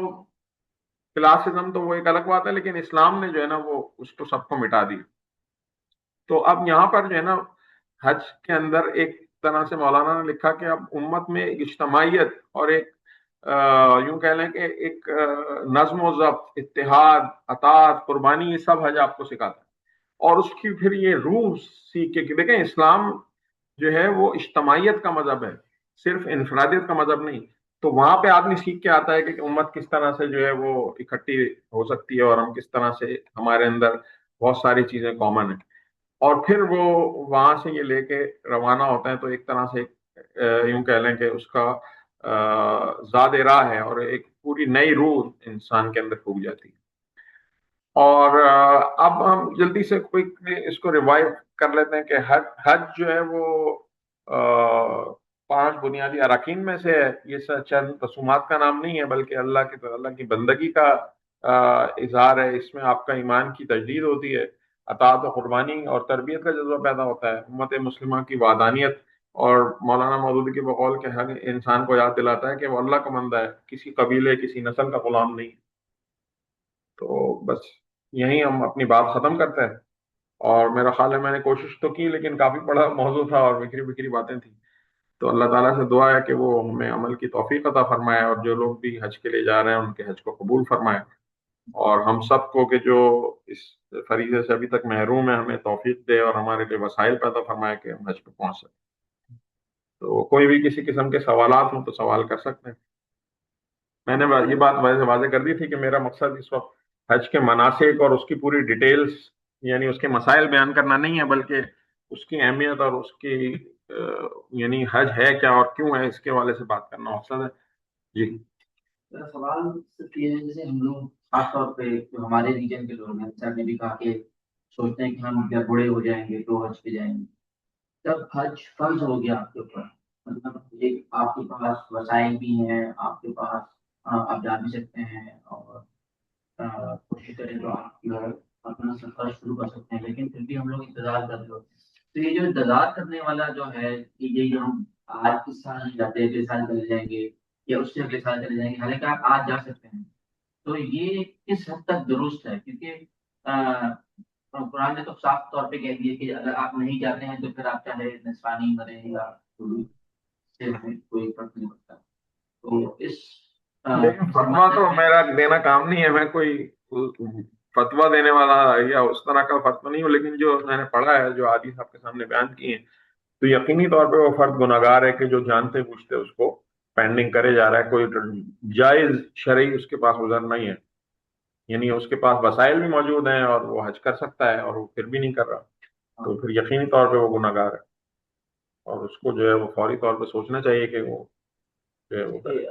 کلاسزم تو وہ ایک الگ بات ہے، لیکن اسلام نے جو ہے نا وہ اس کو سب کو مٹا دی. تو اب یہاں پر جو ہے نا حج کے اندر ایک طرح سے مولانا نے لکھا کہ اب امت میں ایک اجتماعیت اور ایک یوں کہہ لیں کہ ایک نظم و ضبط، اتحاد، اطاعت، قربانی، یہ سب حج آپ کو سکھاتا ہے. اور اس کی پھر یہ روح سیکھ کے کہ دیکھیں اسلام جو ہے وہ اجتماعیت کا مذہب ہے، صرف انفرادیت کا مذہب نہیں. تو وہاں پہ آدمی سیکھ کے آتا ہے کہ امت کس طرح سے جو ہے وہ اکٹھی ہو سکتی ہے، اور ہم کس طرح سے ہمارے اندر بہت ساری چیزیں کامن ہیں. اور پھر وہ وہاں سے یہ لے کے روانہ ہوتے ہیں، تو ایک طرح سے یوں کہہ لیں کہ اس کا زاد راہ ہے، اور ایک پوری نئی روح انسان کے اندر پھونک جاتی ہے. اور اب ہم جلدی سے کوئی اس کو ریوائو کر لیتے ہیں کہ حج جو ہے وہ 5 بنیادی اراکین میں سے ہے. یہ چند رسومات کا نام نہیں ہے، بلکہ اللہ کی بندگی کا اظہار ہے. اس میں آپ کا ایمان کی تجدید ہوتی ہے، اطاعت و قربانی اور تربیت کا جذبہ پیدا ہوتا ہے، امت مسلمہ کی وحدانیت، اور مولانا مودودی کے بقول کے ہر انسان کو یاد دلاتا ہے کہ وہ اللہ کا بندہ ہے، کسی قبیلے کسی نسل کا غلام نہیں. تو بس یہیں ہم اپنی بات ختم کرتے ہیں. اور میرا خیال ہے میں نے کوشش تو کی، لیکن کافی بڑا موضوع تھا اور بکھری بکھری باتیں تھیں. تو اللہ تعالیٰ سے دعا ہے کہ وہ ہمیں عمل کی توفیق عطا فرمائے، اور جو لوگ بھی حج کے لیے جا رہے ہیں ان کے حج کو قبول فرمائے. اور ہم سب کو کہ جو اس فریضے سے ابھی تک محروم ہیں ہمیں توفیق دے، اور ہمارے لیے وسائل پیدا فرمائے کہ ہم حج پہ پہنچ سکیں. تو کوئی بھی کسی قسم کے سوالات ہوں تو سوال کر سکتے ہیں. میں نے یہ بات واضح کر دی تھی کہ میرا مقصد اس وقت حج کے مناسک اور اس کی پوری ڈیٹیلز، یعنی اس کے مسائل بیان کرنا نہیں ہے، بلکہ اس کی اہمیت اور اس کی یعنی حج ہے کیا اور کیوں ہے، اس کے حوالے سے بات کرنا مقصد ہے. جی میرا سوال صرف یہ ہے، جیسے ہم لوگ خاص طور پہ جو ہمارے ریجن کے لوگ ہیں، سر نے بھی کہا کہ سوچتے ہیں کہ ہم جب بوڑھے ہو جائیں گے تو حج پہ جائیں گے. جب حج فرض ہو گیا آپ کے اوپر، مطلب ایک آپ کے پاس وسائل بھی ہیں، آپ کے پاس آپ جا بھی سکتے ہیں، اور کوشش کریں تو آپ جو ہے اپنا سفر شروع کر سکتے ہیں، لیکن پھر بھی ہم لوگ انتظار کر رہے ہوتے ہیں. تو یہ جو انتظار کرنے والا جو ہے، یہ جو ہم آج اس سال نہیں جاتے، اگلے سال چلے جائیں گے یا اس سے اگلے سال چلے جائیں گے، حالانکہ آپ آج جا سکتے ہیں. تو یہ کس حد تک درست ہے؟ کیونکہ قرآن نے تو صاف طور پہ کہہ دیا کہ اگر آپ نہیں جاتے ہیں تو پھر آپ چاہے نسوانی مرے یا سے ہمیں کوئی فرق نہیں پڑتا. تو اس لیکن فتوا تو میرا دینا کام نہیں ہے، میں کوئی فتوا دینے والا یا اس طرح کا فتوا نہیں ہوں. لیکن جو میں نے پڑھا ہے، جو عادی صاحب کے سامنے بیان کیے ہیں، تو یقینی طور پہ وہ فرد گناہگار ہے کہ جو جانتے بوجھتے اس کو پینڈنگ کرے جا رہا ہے. کوئی جائز شرعی اس کے پاس عذر نہیں ہے، یعنی اس کے پاس وسائل بھی موجود ہیں اور وہ حج کر سکتا ہے، اور وہ پھر بھی نہیں کر رہا، تو پھر یقینی طور پہ وہ گناہگار ہے. اور اس کو جو ہے وہ فوری طور پہ سوچنا چاہیے کہ وہ جو ہے وہ کرے.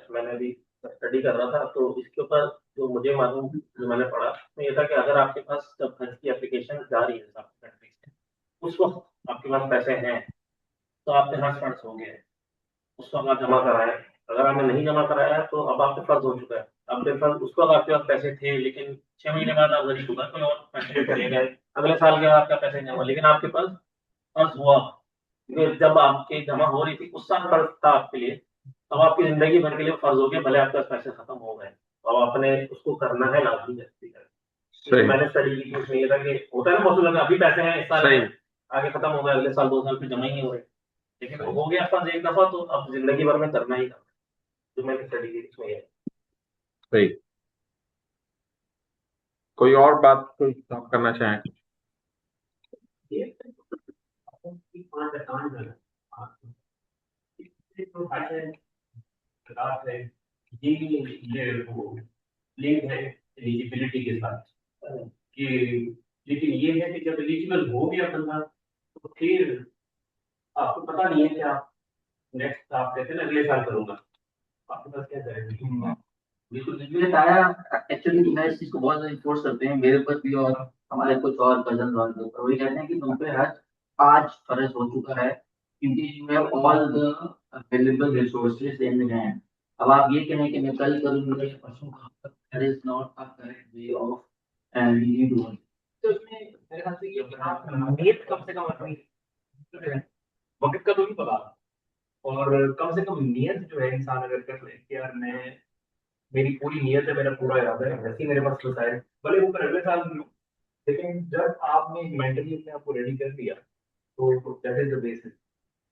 میں نے بھی اسٹڈی کر رہا تھا، تو اس کے اوپر جو مجھے معلوم جو میں نے پڑھا تو یہ تھا کہ اگر آپ کے پاس جب حج کی اپلیکیشن جاری ہے اس وقت آپ کے پاس پیسے ہیں تو آپ کے حج فرض ہو گئے ہیں، اس وقت آپ جمع کرائیں. اگر آپ نے نہیں جمع کرایا تو اب آپ کے فرض ہو چکا ہے. اب کے فرض اس وقت آپ کے پاس پیسے تھے، لیکن 6 مہینے بعد آپ غریب ہوگا، کوئی اور پیسے چلے گئے، اگلے سال کے آپ کا پیسے نہیں ہوا، لیکن آپ کے پاس فرض ہوا. جب آپ کی جمع ہو رہی تھی اس سال فرض تھا آپ کے لیے، اب آپ کی زندگی بھر کے لیے فرض ہو گیا، بھلے آپ کے پاس پیسے ختم ہو گئے. اب آپ نے اس کو کرنا ہے لازمی ہے. میں نے اسٹڈی کی اس میں یہ تھا کہ ہوتا ہے نا بہت لوگ ابھی پیسے ہیں اس سال آگے ختم ہو گئے، اگلے سال 2 سال پھر جمع ہی نہیں ہو رہے، لیکن وہ ہو گیا فرض ایک دفعہ تو اب زندگی بھر میں کرنا ہی کرنا. جو میں نے اسٹڈی کی اس میں یہ صحیح. کوئی اور بات کوئی آپ کرنا چاہیں؟ لنک ہے ایلیجیبلٹی کے ساتھ، کہ لیکن یہ ہے کہ جب ایلیجیبل ہو گیا بندہ تو پھر آپ کو پتا نہیں ہے کہ آپ نیکسٹ آپ کہتے ہیں نا اگلے سال کروں گا، آپ کے پاس کیا کریں گے. بالکل ایکچولی میں اس چیز کو بہت زیادہ فورس کرتے ہیں میرے اوپر بھی اور ہمارے کچھ اور کزن والے اوپر. وہی کہتے ہیں کہ تم پہ حج آج فرض ہو چکا ہے، کیونکہ you have all the available resources in hand. اب آپ یہ کہیں کہ میں کل کروں گا یا پرسوں کروں، that is not a correct way of leading to one. تو اس میں میرے خیال سے یہ آپ نیت کم سے کم اپنی وقت کا تو نہیں پتا، اور کم سے کم نیت جو ہے انسان اگر کر لے کہ یار میں میری پوری نیت ہے، میرا پورا ارادہ ہے، ویسے میرے پاس وسائل بھلے وہ اگلے سال بھی ہو، لیکن جب آپ نے مینٹلی اپنے آپ کو ریڈی کر دیا تو دیٹ از دا بیسس.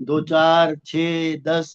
2, 4, 6, 10,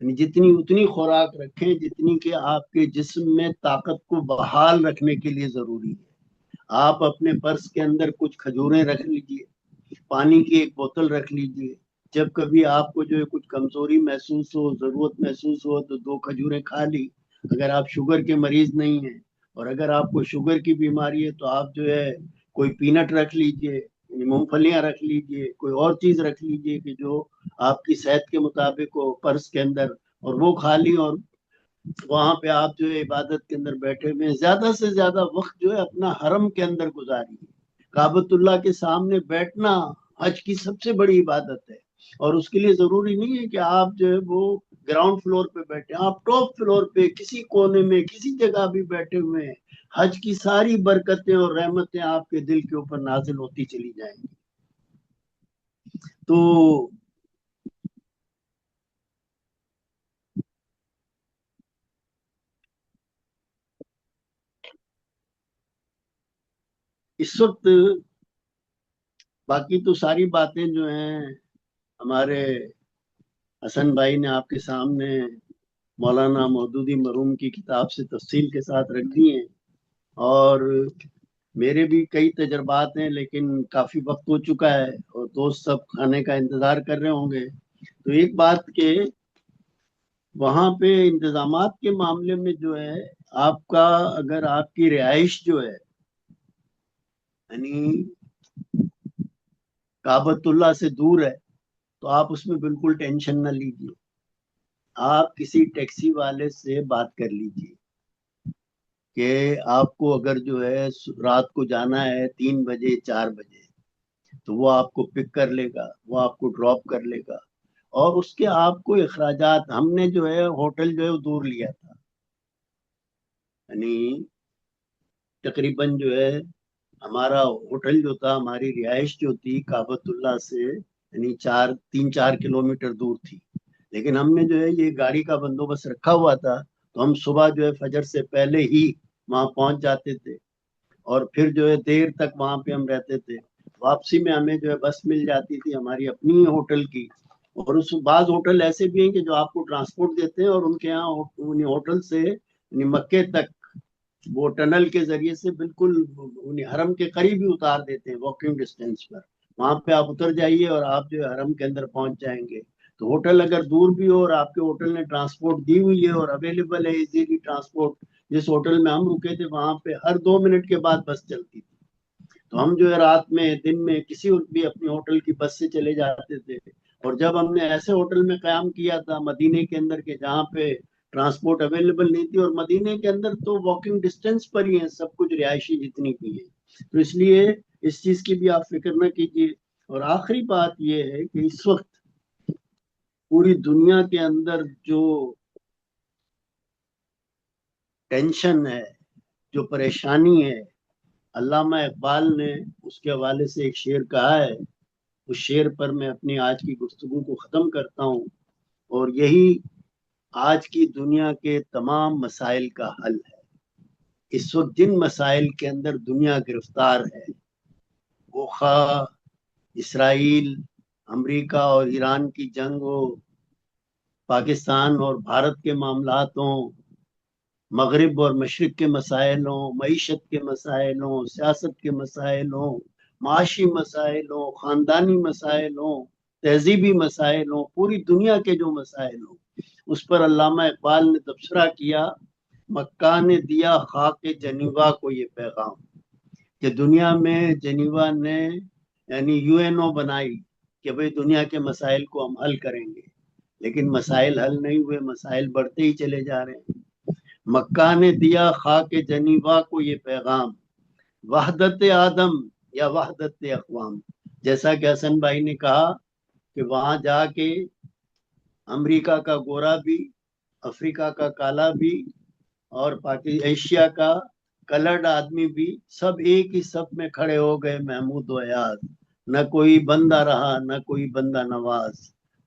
یعنی جتنی اتنی خوراک رکھیں جتنی کہ آپ کے جسم میں طاقت کو بحال رکھنے کے لیے ضروری ہے. آپ اپنے پرس کے اندر کچھ کھجوریں رکھ لیجئے, پانی کی ایک بوتل رکھ لیجئے. جب کبھی آپ کو جو ہے کچھ کمزوری محسوس ہو, ضرورت محسوس ہو, تو 2 کھجوریں کھا لی. اگر آپ شوگر کے مریض نہیں ہیں, اور اگر آپ کو شوگر کی بیماری ہے, تو آپ جو ہے کوئی پینٹ رکھ لیجئے, مونگ پھلیاں رکھ لیجئے, کوئی اور چیز رکھ لیجئے کہ جو آپ کی صحت کے مطابق ہو پرس کے اندر, اور وہ کھا لی. اور وہاں پہ آپ جو ہے عبادت کے اندر بیٹھے ہوئے زیادہ سے زیادہ وقت جو ہے اپنا حرم کے اندر گزاریے. کعبۃ اللہ کے سامنے بیٹھنا حج کی سب سے بڑی عبادت ہے, اور اس کے لیے ضروری نہیں ہے کہ آپ جو ہے وہ گراؤنڈ فلور پہ بیٹھے, آپ ٹاپ فلور پہ کسی کونے میں کسی جگہ بھی بیٹھے ہوئے ہیں. حج کی ساری برکتیں اور رحمتیں آپ کے دل کے اوپر نازل ہوتی چلی جائیں گی. تو اس وقت باقی تو ساری باتیں جو ہیں ہمارے حسن بھائی نے آپ کے سامنے مولانا مودودی مرحوم کی کتاب سے تفصیل کے ساتھ رکھ دی ہیں, اور میرے بھی کئی تجربات ہیں, لیکن کافی وقت ہو چکا ہے اور دوست سب کھانے کا انتظار کر رہے ہوں گے. تو ایک بات کہ وہاں پہ انتظامات کے معاملے میں جو ہے آپ کا, اگر آپ کی رہائش جو ہے یعنی کعبۃ اللہ سے دور ہے, تو آپ اس میں بالکل ٹینشن نہ لیجیے. آپ کسی ٹیکسی والے سے بات کر لیجیے کہ آپ کو اگر جو ہے رات کو جانا ہے 3 بجے 4 بجے, تو وہ آپ کو پک کر لے گا, وہ آپ کو ڈراپ کر لے گا. اور اس کے آپ کو اخراجات, ہم نے جو ہے ہوٹل جو ہے وہ دور لیا تھا, یعنی تقریباً جو ہے ہمارا ہوٹل جو تھا, ہماری رہائش جو تھی کعبۃ اللہ سے یعنی 3-4 کلومیٹر دور تھی. لیکن ہم نے جو ہے یہ گاڑی کا بندوبست رکھا ہوا تھا, تو ہم صبح جو ہے فجر سے پہلے ہی وہاں پہنچ جاتے تھے, اور پھر جو ہے دیر تک وہاں پہ ہم رہتے تھے. واپسی میں ہمیں جو ہے بس مل جاتی تھی ہماری اپنی ہوٹل کی. اور اس بعض ہوٹل ایسے بھی ہیں کہ جو آپ کو ٹرانسپورٹ دیتے ہیں, اور ان کے یہاں ہوٹل سے مکے تک وہ ٹنل کے ذریعے سے بالکل حرم کے قریب ہی اتار دیتے ہیں, واکنگ ڈسٹینس پر. وہاں پہ آپ اتر جائیے اور آپ جو ہے حرم کے اندر پہنچ جائیں گے. تو ہوٹل اگر دور بھی ہو اور آپ کے ہوٹل نے ٹرانسپورٹ دی ہوئی ہے اور اویلیبل ہے ایزیلی ٹرانسپورٹ, جس ہوٹل میں ہم رکے تھے وہاں پہ ہر 2 منٹ کے بعد بس چلتی تھی. تو ہم جو ہے رات میں دن میں کسی بھی اپنی ہوٹل کی بس سے چلے جاتے تھے. اور جب ہم نے ایسے ہوٹل میں قیام کیا تھا مدینے کے اندر کہ جہاں پہ ٹرانسپورٹ اویلیبل نہیں تھی, اور مدینے کے اندر تو واکنگ ڈسٹینس پر ہی ہیں سب کچھ رہائشی جتنی بھی ہیں, تو اس لیے اس چیز کی بھی آپ فکر نہ کیجیے. اور آخری بات یہ ہے کہ اس وقت پوری دنیا کے اندر جو ٹینشن ہے, جو پریشانی ہے, علامہ اقبال نے اس کے حوالے سے ایک شعر کہا ہے. اس شعر پر میں اپنی آج کی گفتگو کو ختم کرتا ہوں, اور یہی آج کی دنیا کے تمام مسائل کا حل ہے. اس وقت جن مسائل کے اندر دنیا گرفتار ہے, وہ خواہ اسرائیل, امریکہ اور ایران کی جنگ ہو, پاکستان اور بھارت کے معاملات ہوں, مغرب اور مشرق کے مسائل ہوں, معیشت کے مسائل ہوں, سیاست کے مسائل ہوں, معاشی مسائل ہوں, خاندانی مسائل ہوں, تہذیبی مسائل ہوں, پوری دنیا کے جو مسائل ہوں, اس پر علامہ اقبال نے تبصرہ کیا. مکہ نے دیا خاک جنیوا کو یہ پیغام, کہ دنیا میں جنیوا نے یعنی UNO بنائی کہ بھئی دنیا کے مسائل کو ہم حل کریں گے, لیکن مسائل حل نہیں ہوئے, مسائل بڑھتے ہی چلے جا رہے ہیں. مکہ نے دیا خاک جنیوا کو یہ پیغام, وحدت آدم یا وحدت اقوام. جیسا کہ حسن بھائی نے کہا کہ وہاں جا کے امریکہ کا گورا بھی, افریقہ کا کالا بھی, اور ایشیا کا کلرڈ آدمی بھی, سب ایک ہی صف میں کھڑے ہو گئے محمود و ایاز, نہ کوئی بندہ رہا نہ کوئی بندہ نواز.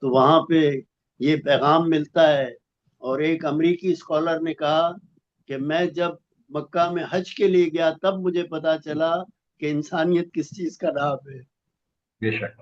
تو وہاں پہ یہ پیغام ملتا ہے. اور ایک امریکی اسکالر نے کہا کہ میں جب مکہ میں حج کے لیے گیا تب مجھے پتا چلا کہ انسانیت کس چیز کا نام ہے. بے شک.